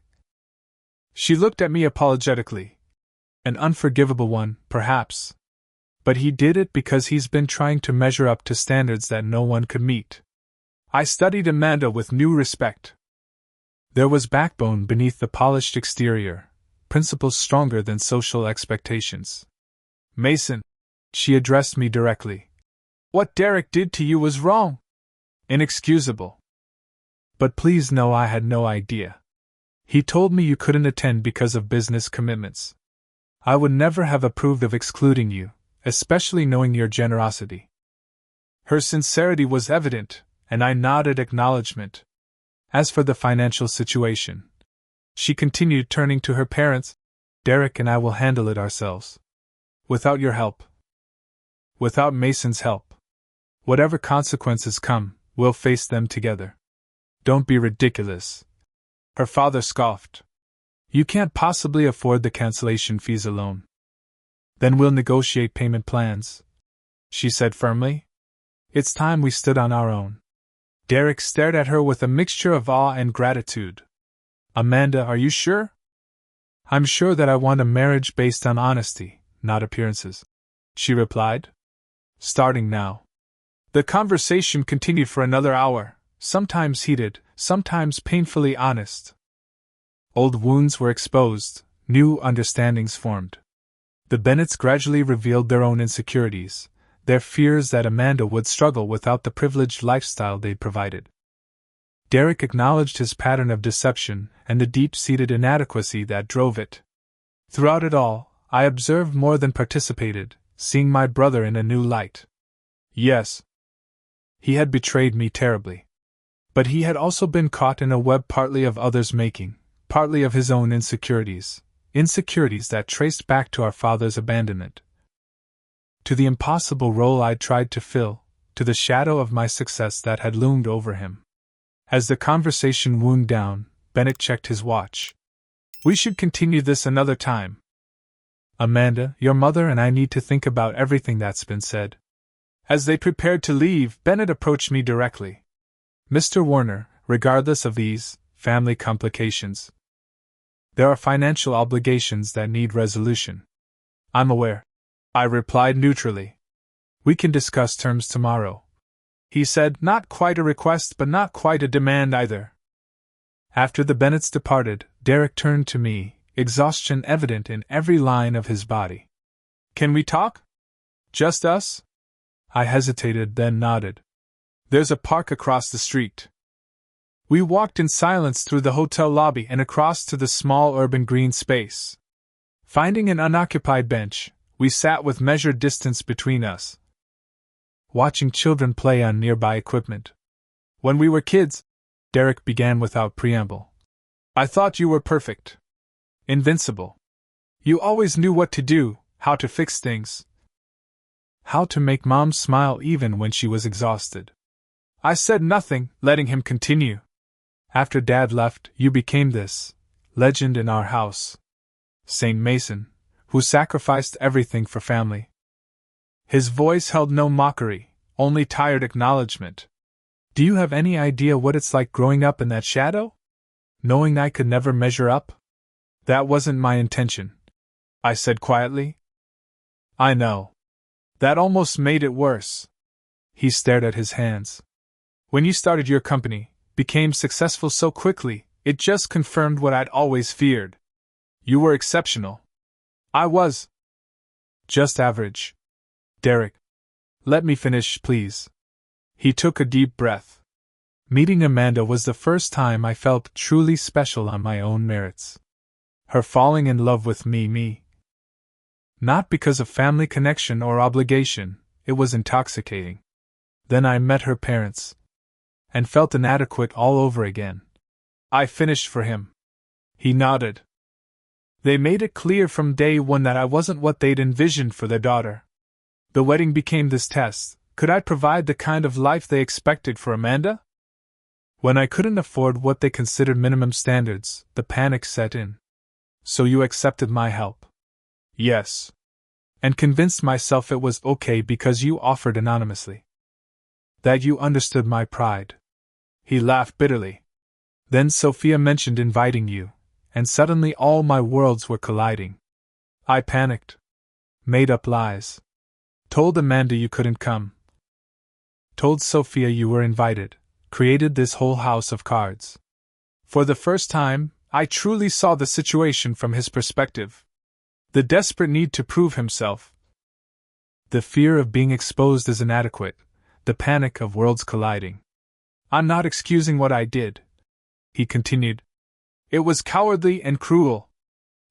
She looked at me apologetically. An unforgivable one, perhaps. But he did it because he's been trying to measure up to standards that no one could meet. I studied Amanda with new respect. There was backbone beneath the polished exterior, principles stronger than social expectations. Mason, she addressed me directly. What Derek did to you was wrong. Inexcusable. But please know I had no idea. He told me you couldn't attend because of business commitments. I would never have approved of excluding you, especially knowing your generosity. Her sincerity was evident, and I nodded acknowledgement. As for the financial situation, she continued, turning to her parents, Derek and I will handle it ourselves. Without your help. Without Mason's help. Whatever consequences come, we'll face them together. Don't be ridiculous. Her father scoffed. You can't possibly afford the cancellation fees alone. Then we'll negotiate payment plans, she said firmly. It's time we stood on our own. Derek stared at her with a mixture of awe and gratitude. Amanda, are you sure? I'm sure that I want a marriage based on honesty, not appearances, she replied. Starting now. The conversation continued for another hour, sometimes heated, sometimes painfully honest. Old wounds were exposed, new understandings formed. The Bennetts gradually revealed their own insecurities, their fears that Amanda would struggle without the privileged lifestyle they'd provided. Derek acknowledged his pattern of deception and the deep-seated inadequacy that drove it. Throughout it all, I observed more than participated, seeing my brother in a new light. Yes, he had betrayed me terribly. But he had also been caught in a web partly of others' making, partly of his own insecurities that traced back to our father's abandonment. To the impossible role I'd tried to fill, to the shadow of my success that had loomed over him. As the conversation wound down, Bennett checked his watch. We should continue this another time. Amanda, your mother and I need to think about everything that's been said. As they prepared to leave, Bennett approached me directly. Mr. Warner, regardless of these family complications, there are financial obligations that need resolution. I'm aware, I replied neutrally. We can discuss terms tomorrow, he said, not quite a request but not quite a demand either. After the Bennetts departed, Derek turned to me, exhaustion evident in every line of his body. Can we talk? Just us? I hesitated, then nodded. There's a park across the street. We walked in silence through the hotel lobby and across to the small urban green space. Finding an unoccupied bench, we sat with measured distance between us, watching children play on nearby equipment. When we were kids, Derek began without preamble, I thought you were perfect. Invincible. You always knew what to do, how to fix things, how to make Mom smile even when she was exhausted. I said nothing, letting him continue. After Dad left, you became this legend in our house. Saint Mason, who sacrificed everything for family. His voice held no mockery, only tired acknowledgement. Do you have any idea what it's like growing up in that shadow? Knowing I could never measure up? That wasn't my intention, I said quietly. I know. That almost made it worse. He stared at his hands. When you started your company, became successful so quickly, it just confirmed what I'd always feared. You were exceptional. I was just average. Derek, let me finish, please. He took a deep breath. Meeting Amanda was the first time I felt truly special on my own merits. Her falling in love with me. Not because of family connection or obligation, it was intoxicating. Then I met her parents, and felt inadequate all over again. I finished for him. He nodded. They made it clear from day one that I wasn't what they'd envisioned for their daughter. The wedding became this test. Could I provide the kind of life they expected for Amanda? When I couldn't afford what they considered minimum standards, the panic set in. So you accepted my help? Yes. And convinced myself it was okay because you offered anonymously. That you understood my pride. He laughed bitterly. Then Sophia mentioned inviting you, and suddenly all my worlds were colliding. I panicked. Made up lies. Told Amanda you couldn't come. Told Sophia you were invited. Created this whole house of cards. For the first time, I truly saw the situation from his perspective. The desperate need to prove himself. The fear of being exposed as inadequate. The panic of worlds colliding. I'm not excusing what I did, he continued. It was cowardly and cruel.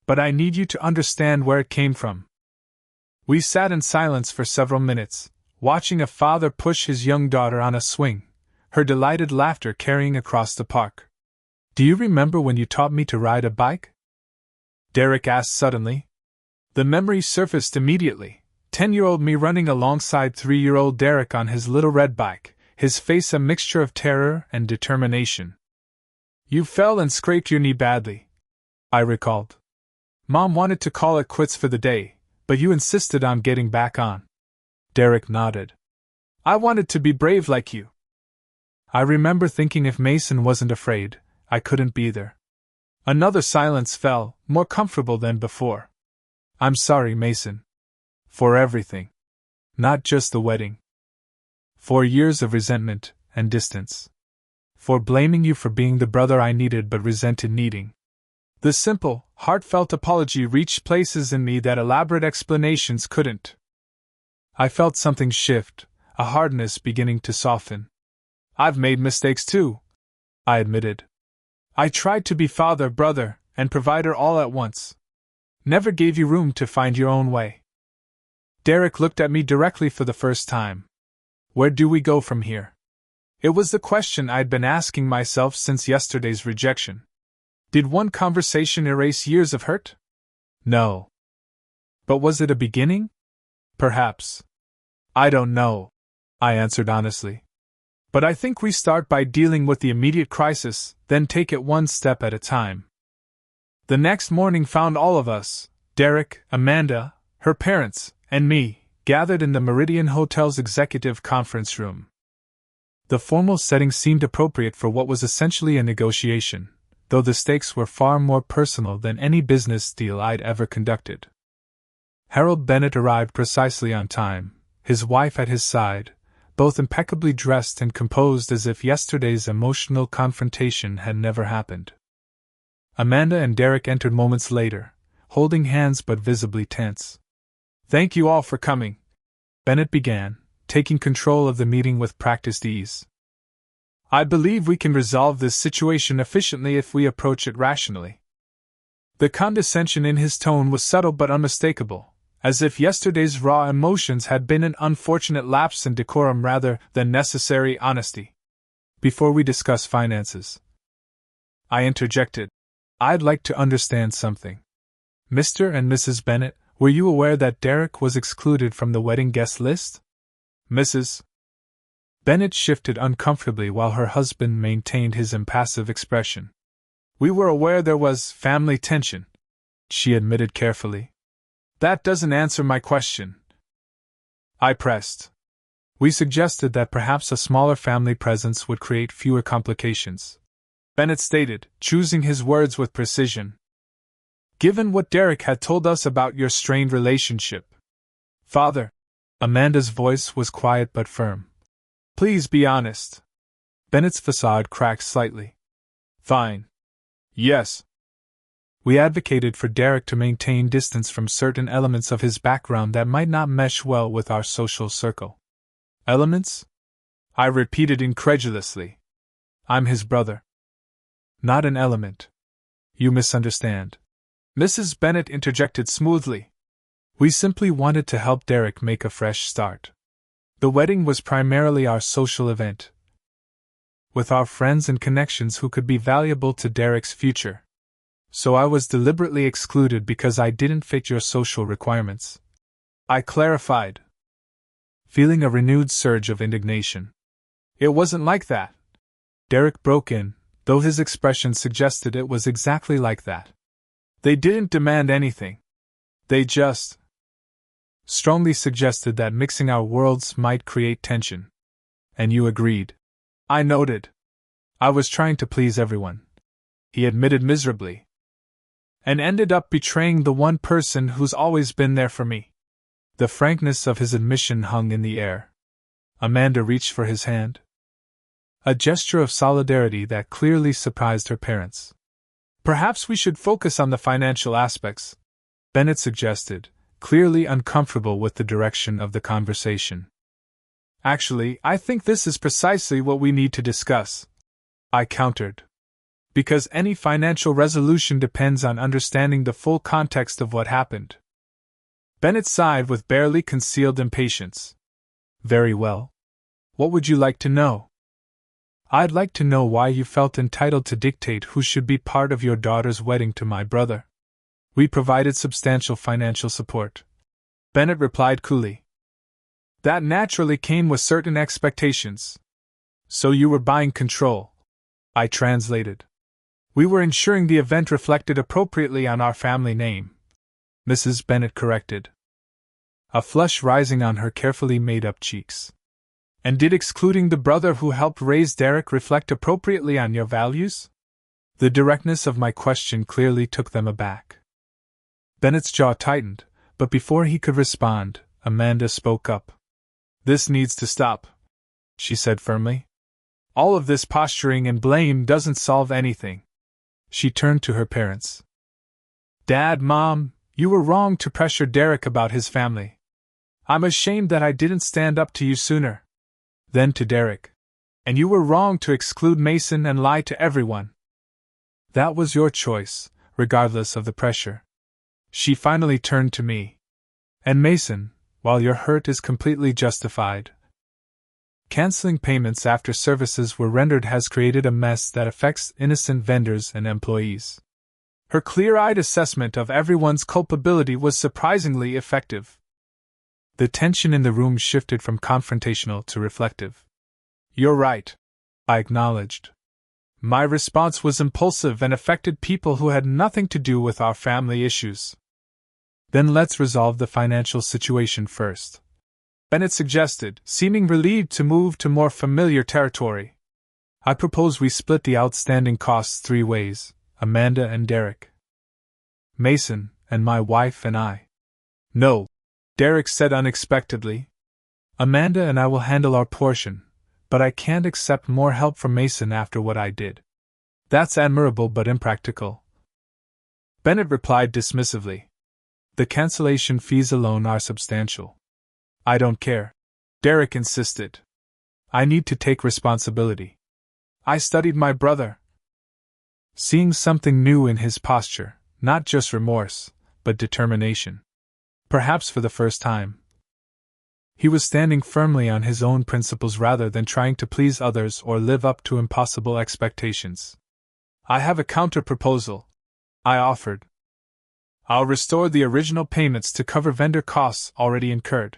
But I need you to understand where it came from. We sat in silence for several minutes, watching a father push his young daughter on a swing, her delighted laughter carrying across the park. Do you remember when you taught me to ride a bike? Derek asked suddenly. The memory surfaced immediately. 10-year-old me running alongside 3-year-old Derek on his little red bike, his face a mixture of terror and determination. You fell and scraped your knee badly, I recalled. Mom wanted to call it quits for the day, but you insisted on getting back on. Derek nodded. I wanted to be brave like you. I remember thinking if Mason wasn't afraid, I couldn't be either. Another silence fell, more comfortable than before. I'm sorry, Mason. For everything. Not just the wedding. For years of resentment and distance. For blaming you for being the brother I needed but resented needing. The simple, heartfelt apology reached places in me that elaborate explanations couldn't. I felt something shift, a hardness beginning to soften. I've made mistakes too, I admitted. I tried to be father, brother, and provider all at once. Never gave you room to find your own way. Derek looked at me directly for the first time. Where do we go from here? It was the question I'd been asking myself since yesterday's rejection. Did one conversation erase years of hurt? No. But was it a beginning? Perhaps. I don't know, I answered honestly. But I think we start by dealing with the immediate crisis, then take it one step at a time. The next morning found all of us, Derek, Amanda, her parents, and me, gathered in the Meridian Hotel's executive conference room. The formal setting seemed appropriate for what was essentially a negotiation, though the stakes were far more personal than any business deal I'd ever conducted. Harold Bennett arrived precisely on time, his wife at his side, both impeccably dressed and composed as if yesterday's emotional confrontation had never happened. Amanda and Derek entered moments later, holding hands but visibly tense. Thank you all for coming, Bennett began, taking control of the meeting with practiced ease. I believe we can resolve this situation efficiently if we approach it rationally. The condescension in his tone was subtle but unmistakable, as if yesterday's raw emotions had been an unfortunate lapse in decorum rather than necessary honesty. Before we discuss finances, I interjected, I'd like to understand something. Mr. and Mrs. Bennet, were you aware that Derek was excluded from the wedding guest list? Mrs. Bennet shifted uncomfortably while her husband maintained his impassive expression. We were aware there was family tension, she admitted carefully. That doesn't answer my question, I pressed. We suggested that perhaps a smaller family presence would create fewer complications, Bennet stated, choosing his words with precision. Given what Derek had told us about your strained relationship. Father, Amanda's voice was quiet but firm. Please be honest. Bennet's facade cracked slightly. Fine. Yes. We advocated for Derek to maintain distance from certain elements of his background that might not mesh well with our social circle. Elements? I repeated incredulously. I'm his brother. Not an element. You misunderstand. Mrs. Bennet interjected smoothly. We simply wanted to help Derek make a fresh start. The wedding was primarily our social event, with our friends and connections who could be valuable to Derek's future. So I was deliberately excluded because I didn't fit your social requirements, I clarified, feeling a renewed surge of indignation. It wasn't like that. Derek broke in, though his expression suggested it was exactly like that. They didn't demand anything. They just strongly suggested that mixing our worlds might create tension. And you agreed. I noted. I was trying to please everyone, he admitted miserably, and ended up betraying the one person who's always been there for me. The frankness of his admission hung in the air. Amanda reached for his hand, a gesture of solidarity that clearly surprised her parents. Perhaps we should focus on the financial aspects, Bennet suggested, clearly uncomfortable with the direction of the conversation. Actually, I think this is precisely what we need to discuss, I countered. Because any financial resolution depends on understanding the full context of what happened. Bennet sighed with barely concealed impatience. Very well. What would you like to know? I'd like to know why you felt entitled to dictate who should be part of your daughter's wedding to my brother. We provided substantial financial support, Bennet replied coolly. That naturally came with certain expectations. So you were buying control, I translated. We were ensuring the event reflected appropriately on our family name, Mrs. Bennet corrected, a flush rising on her carefully made-up cheeks. And did excluding the brother who helped raise Derek reflect appropriately on your values? The directness of my question clearly took them aback. Bennet's jaw tightened, but before he could respond, Amanda spoke up. This needs to stop, she said firmly. All of this posturing and blame doesn't solve anything. She turned to her parents. Dad, Mom, you were wrong to pressure Derek about his family. I'm ashamed that I didn't stand up to you sooner. Then to Derek. And you were wrong to exclude Mason and lie to everyone. That was your choice, regardless of the pressure. She finally turned to me. And Mason, while your hurt is completely justified, canceling payments after services were rendered has created a mess that affects innocent vendors and employees. Her clear-eyed assessment of everyone's culpability was surprisingly effective. The tension in the room shifted from confrontational to reflective. You're right, I acknowledged. My response was impulsive and affected people who had nothing to do with our family issues. Then let's resolve the financial situation first, Bennet suggested, seeming relieved to move to more familiar territory. I propose we split the outstanding costs 3 ways, Amanda and Derek. Mason, and my wife and I. No, Derek said unexpectedly. Amanda and I will handle our portion, but I can't accept more help from Mason after what I did. That's admirable but impractical, Bennet replied dismissively. The cancellation fees alone are substantial. I don't care, Derek insisted. I need to take responsibility. I studied my brother. Seeing something new in his posture, not just remorse, but determination. Perhaps for the first time. He was standing firmly on his own principles rather than trying to please others or live up to impossible expectations. I have a counter-proposal, I offered. I'll restore the original payments to cover vendor costs already incurred.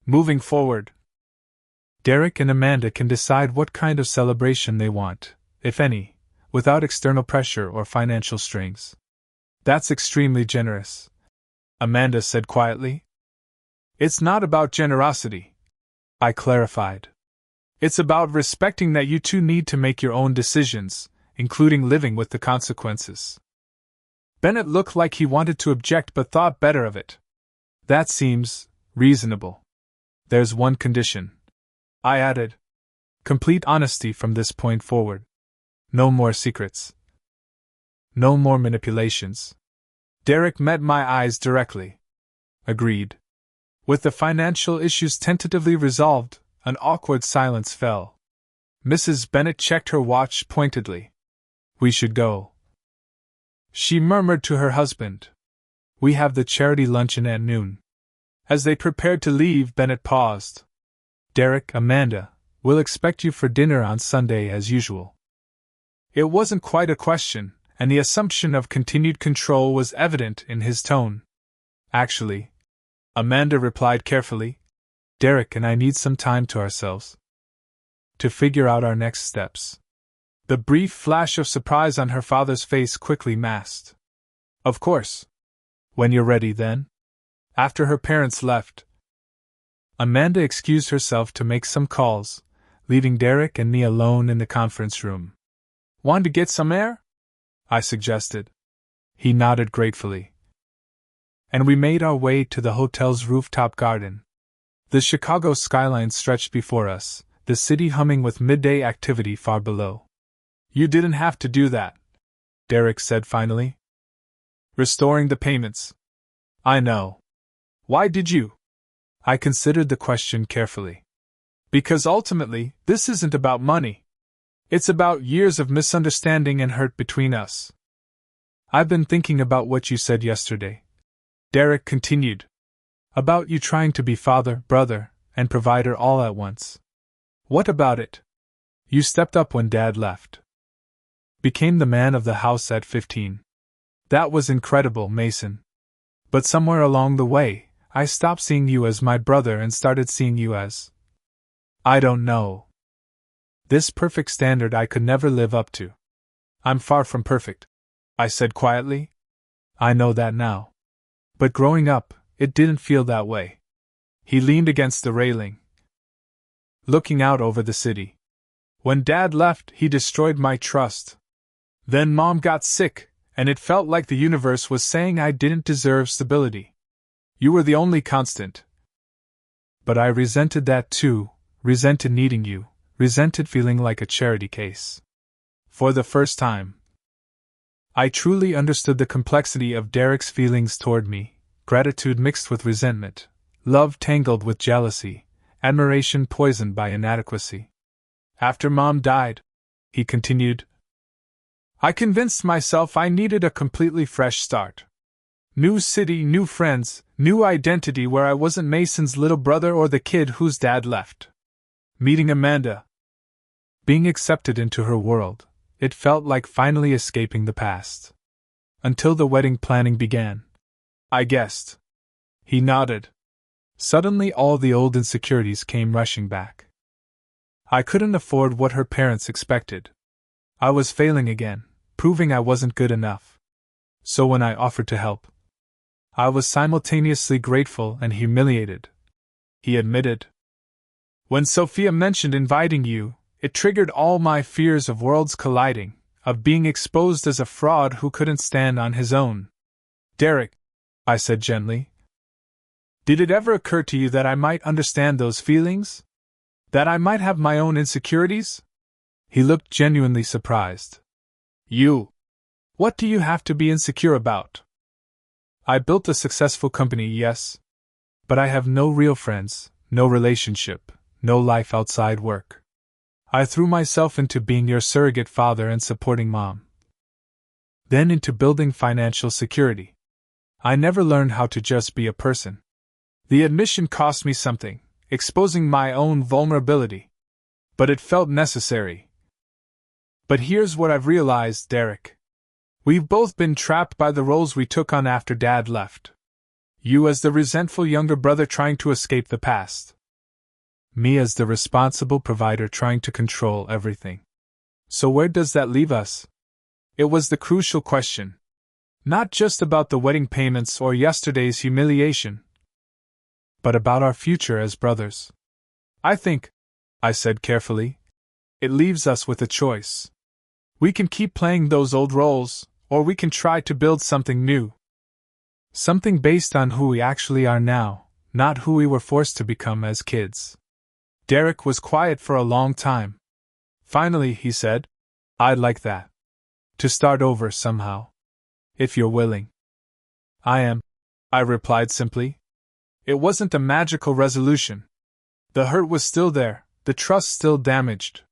Moving forward, Derek and Amanda can decide what kind of celebration they want, if any, without external pressure or financial strings. That's extremely generous, Amanda said quietly. It's not about generosity, I clarified. It's about respecting that you two need to make your own decisions, including living with the consequences. Bennett looked like he wanted to object but thought better of it. That seems reasonable. There's one condition, I added. Complete honesty from this point forward. No more secrets. No more manipulations. Derek met my eyes directly. Agreed. With the financial issues tentatively resolved, an awkward silence fell. Mrs. Bennett checked her watch pointedly. We should go, she murmured to her husband. We have the charity luncheon at noon. As they prepared to leave, Bennett paused. Derek, Amanda, we'll expect you for dinner on Sunday as usual. It wasn't quite a question, and the assumption of continued control was evident in his tone. Actually, Amanda replied carefully, Derek and I need some time to ourselves. To figure out our next steps. The brief flash of surprise on her father's face quickly masked. Of course. When you're ready, then. After her parents left, Amanda excused herself to make some calls, leaving Derek and me alone in the conference room. Want to get some air? I suggested. He nodded gratefully. And we made our way to the hotel's rooftop garden. The Chicago skyline stretched before us, the city humming with midday activity far below. You didn't have to do that, Derek said finally. Restoring the payments. I know. Why did you? I considered the question carefully. Because ultimately, this isn't about money. It's about years of misunderstanding and hurt between us. I've been thinking about what you said yesterday, Derek continued. About you trying to be father, brother, and provider all at once. What about it? You stepped up when Dad left. Became the man of the house at 15. That was incredible, Mason. But somewhere along the way, I stopped seeing you as my brother and started seeing you as… I don't know. This perfect standard I could never live up to. I'm far from perfect, I said quietly. I know that now. But growing up, it didn't feel that way. He leaned against the railing, looking out over the city. When Dad left, he destroyed my trust. Then Mom got sick, and it felt like the universe was saying I didn't deserve stability. You were the only constant. But I resented that too, resented needing you, resented feeling like a charity case. For the first time, I truly understood the complexity of Derek's feelings toward me, gratitude mixed with resentment, love tangled with jealousy, admiration poisoned by inadequacy. After Mom died, he continued, I convinced myself I needed a completely fresh start. New city, new friends, new identity where I wasn't Mason's little brother or the kid whose dad left. Meeting Amanda, being accepted into her world, it felt like finally escaping the past. Until the wedding planning began. I guessed. He nodded. Suddenly all the old insecurities came rushing back. I couldn't afford what her parents expected. I was failing again, proving I wasn't good enough. So when I offered to help, I was simultaneously grateful and humiliated. He admitted. When Sophia mentioned inviting you, it triggered all my fears of worlds colliding, of being exposed as a fraud who couldn't stand on his own. Derek, I said gently, did it ever occur to you that I might understand those feelings? That I might have my own insecurities? He looked genuinely surprised. You? What do you have to be insecure about? I built a successful company, yes. But I have no real friends, no relationship, no life outside work. I threw myself into being your surrogate father and supporting Mom. Then into building financial security. I never learned how to just be a person. The admission cost me something, exposing my own vulnerability. But it felt necessary. But here's what I've realized, Derek. We've both been trapped by the roles we took on after Dad left. You as the resentful younger brother trying to escape the past. Me as the responsible provider trying to control everything. So where does that leave us? It was the crucial question. Not just about the wedding payments or yesterday's humiliation, but about our future as brothers. I think, I said carefully, it leaves us with a choice. We can keep playing those old roles, or we can try to build something new. Something based on who we actually are now, not who we were forced to become as kids. Derek was quiet for a long time. Finally, he said, I'd like that. To start over somehow. If you're willing. I am, I replied simply. It wasn't a magical resolution. The hurt was still there, the trust still damaged.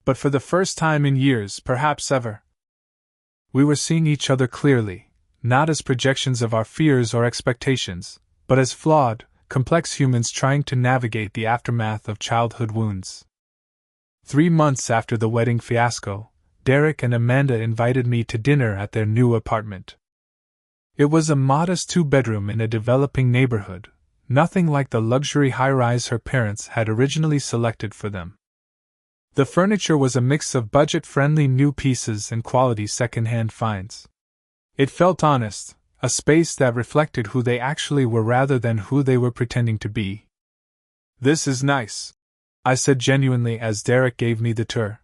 But for the first time in years, perhaps ever, we were seeing each other clearly, not as projections of our fears or expectations, but as flawed, complex humans trying to navigate the aftermath of childhood wounds. 3 months after the wedding fiasco, Derek and Amanda invited me to dinner at their new apartment. It was a modest 2-bedroom in a developing neighborhood, nothing like the luxury high-rise her parents had originally selected for them. The furniture was a mix of budget-friendly new pieces and quality second-hand finds. It felt honest, a space that reflected who they actually were rather than who they were pretending to be. This is nice, I said genuinely as Derek gave me the tour.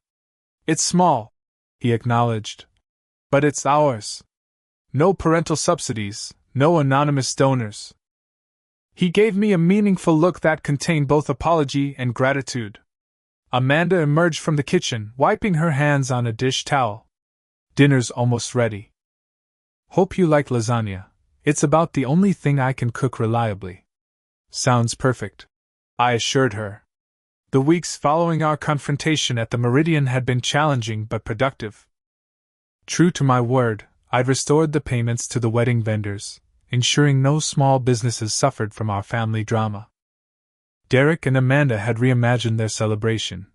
It's small, he acknowledged. But it's ours. No parental subsidies, no anonymous donors. He gave me a meaningful look that contained both apology and gratitude. Amanda emerged from the kitchen, wiping her hands on a dish towel. Dinner's almost ready. Hope you like lasagna. It's about the only thing I can cook reliably. Sounds perfect, I assured her. The weeks following our confrontation at the Meridian had been challenging but productive. True to my word, I'd restored the payments to the wedding vendors, ensuring no small businesses suffered from our family drama. Derek and Amanda had reimagined their celebration,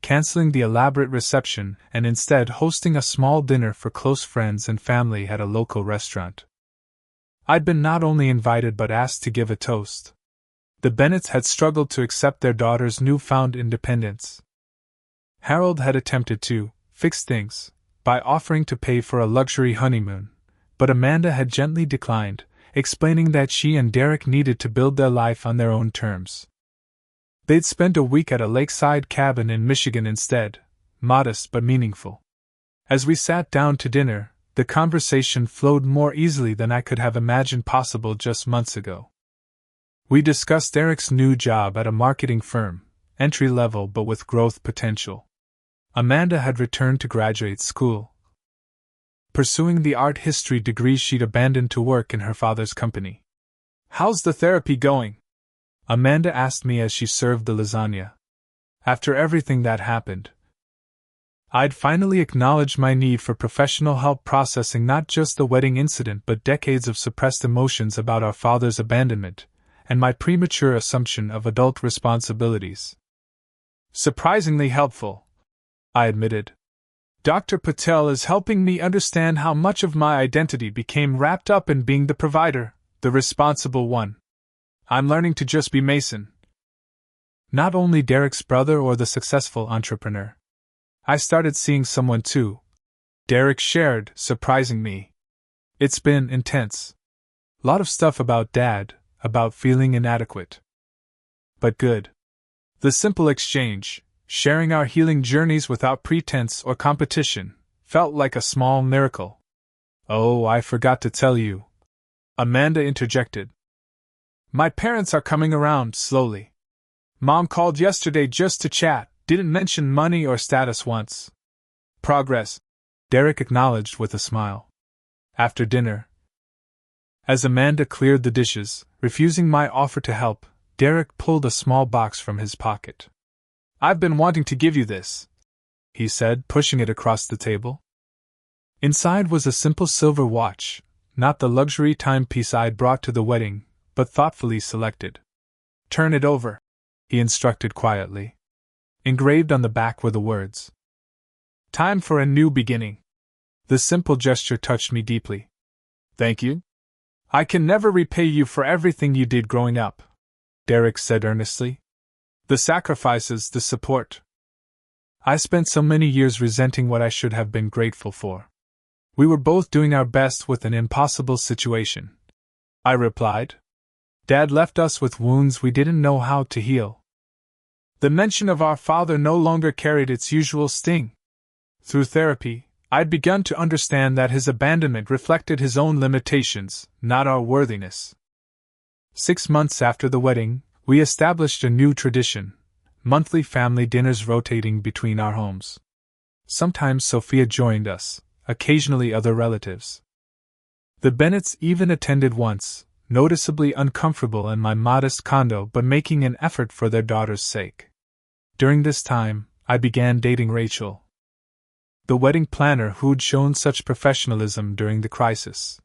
canceling the elaborate reception and instead hosting a small dinner for close friends and family at a local restaurant. I'd been not only invited but asked to give a toast. The Bennetts had struggled to accept their daughter's newfound independence. Harold had attempted to fix things by offering to pay for a luxury honeymoon, but Amanda had gently declined, explaining that she and Derek needed to build their life on their own terms. They'd spend a week at a lakeside cabin in Michigan instead, modest but meaningful. As we sat down to dinner, the conversation flowed more easily than I could have imagined possible just months ago. We discussed Derek's new job at a marketing firm, entry-level but with growth potential. Amanda had returned to graduate school, pursuing the art history degree she'd abandoned to work in her father's company. How's the therapy going? Amanda asked me as she served the lasagna. After everything that happened, I'd finally acknowledged my need for professional help processing not just the wedding incident but decades of suppressed emotions about our father's abandonment and my premature assumption of adult responsibilities. Surprisingly helpful, I admitted. Dr. Patel is helping me understand how much of my identity became wrapped up in being the provider, the responsible one. I'm learning to just be Mason. Not only Derek's brother or the successful entrepreneur. I started seeing someone too. Derek shared, surprising me. It's been intense. Lot of stuff about Dad, about feeling inadequate. But good. The simple exchange, sharing our healing journeys without pretense or competition, felt like a small miracle. Oh, I forgot to tell you, Amanda interjected. My parents are coming around slowly. Mom called yesterday just to chat, didn't mention money or status once. Progress, Derek acknowledged with a smile. After dinner, as Amanda cleared the dishes, refusing my offer to help, Derek pulled a small box from his pocket. I've been wanting to give you this, he said, pushing it across the table. Inside was a simple silver watch, not the luxury timepiece I'd brought to the wedding, but thoughtfully selected. Turn it over, he instructed quietly. Engraved on the back were the words, "Time for a new beginning." The simple gesture touched me deeply. "Thank you. I can never repay you for everything you did growing up," Derek said earnestly. "The sacrifices, the support. I spent so many years resenting what I should have been grateful for." "We were both doing our best with an impossible situation," I replied. "Dad left us with wounds we didn't know how to heal." The mention of our father no longer carried its usual sting. Through therapy, I'd begun to understand that his abandonment reflected his own limitations, not our worthiness. 6 months after the wedding, we established a new tradition: monthly family dinners rotating between our homes. Sometimes Sophia joined us, occasionally other relatives. The Bennetts even attended once, noticeably uncomfortable in my modest condo but making an effort for their daughter's sake. During this time, I began dating Rachel, the wedding planner who'd shown such professionalism during the crisis.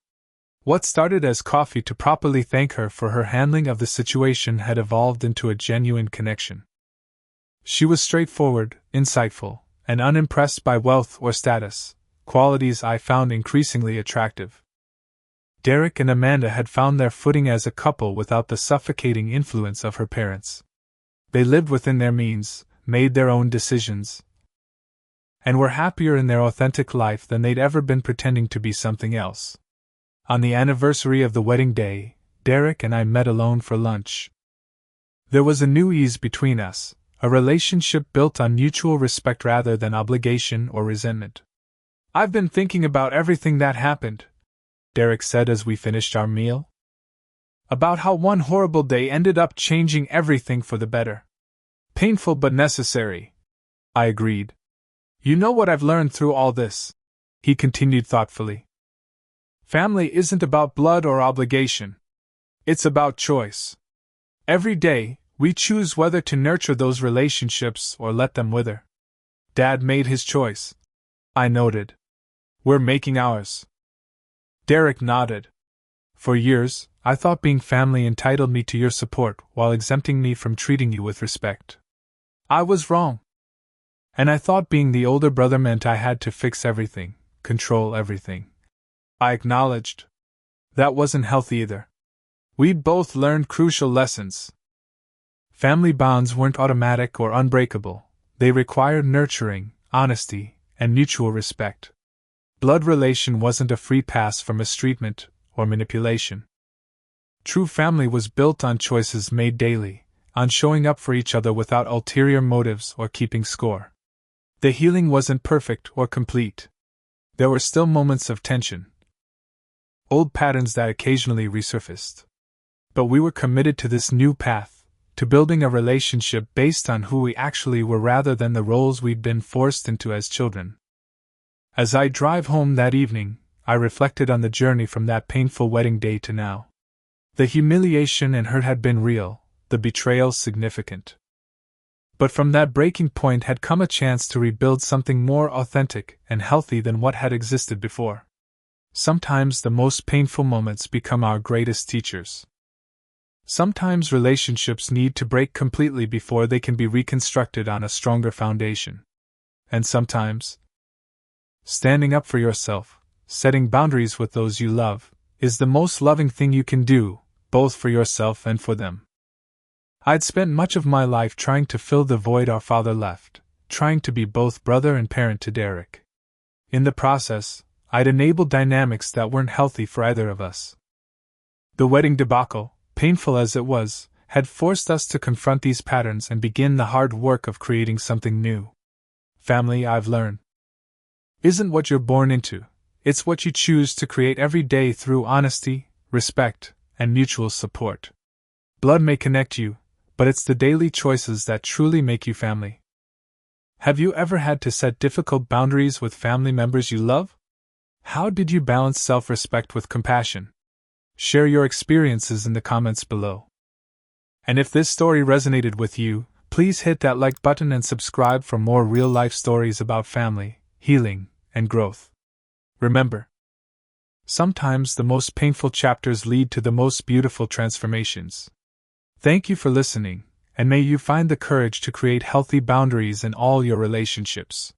What started as coffee to properly thank her for her handling of the situation had evolved into a genuine connection. She was straightforward, insightful, and unimpressed by wealth or status, qualities I found increasingly attractive. Derek and Amanda had found their footing as a couple without the suffocating influence of her parents. They lived within their means, made their own decisions, and were happier in their authentic life than they'd ever been pretending to be something else. On the anniversary of the wedding day, Derek and I met alone for lunch. There was a new ease between us, a relationship built on mutual respect rather than obligation or resentment. "I've been thinking about everything that happened," Derek said as we finished our meal. "About how one horrible day ended up changing everything for the better. Painful but necessary," I agreed. "You know what I've learned through all this," he continued thoughtfully. "Family isn't about blood or obligation. It's about choice. Every day, we choose whether to nurture those relationships or let them wither." "Dad made his choice," I noted. "We're making ours." Derek nodded. "For years, I thought being family entitled me to your support while exempting me from treating you with respect. I was wrong. And I thought being the older brother meant I had to fix everything, control everything." I acknowledged. That wasn't healthy either. We'd both learned crucial lessons. Family bonds weren't automatic or unbreakable. They required nurturing, honesty, and mutual respect. Blood relation wasn't a free pass for mistreatment or manipulation. True family was built on choices made daily, on showing up for each other without ulterior motives or keeping score. The healing wasn't perfect or complete. There were still moments of tension, old patterns that occasionally resurfaced. But we were committed to this new path, to building a relationship based on who we actually were rather than the roles we'd been forced into as children. As I drive home that evening, I reflected on the journey from that painful wedding day to now. The humiliation and hurt had been real, the betrayal significant. But from that breaking point had come a chance to rebuild something more authentic and healthy than what had existed before. Sometimes the most painful moments become our greatest teachers. Sometimes relationships need to break completely before they can be reconstructed on a stronger foundation. And sometimes, standing up for yourself, setting boundaries with those you love, is the most loving thing you can do, both for yourself and for them. I'd spent much of my life trying to fill the void our father left, trying to be both brother and parent to Derek. In the process, I'd enabled dynamics that weren't healthy for either of us. The wedding debacle, painful as it was, had forced us to confront these patterns and begin the hard work of creating something new. Family, I've learned, isn't what you're born into, it's what you choose to create every day through honesty, respect, and mutual support. Blood may connect you, but it's the daily choices that truly make you family. Have you ever had to set difficult boundaries with family members you love? How did you balance self-respect with compassion? Share your experiences in the comments below. And if this story resonated with you, please Please hit that like button and subscribe for more real-life stories about family, healing, and growth. Remember, sometimes the most painful chapters lead to the most beautiful transformations. Thank you for listening, and may you find the courage to create healthy boundaries in all your relationships.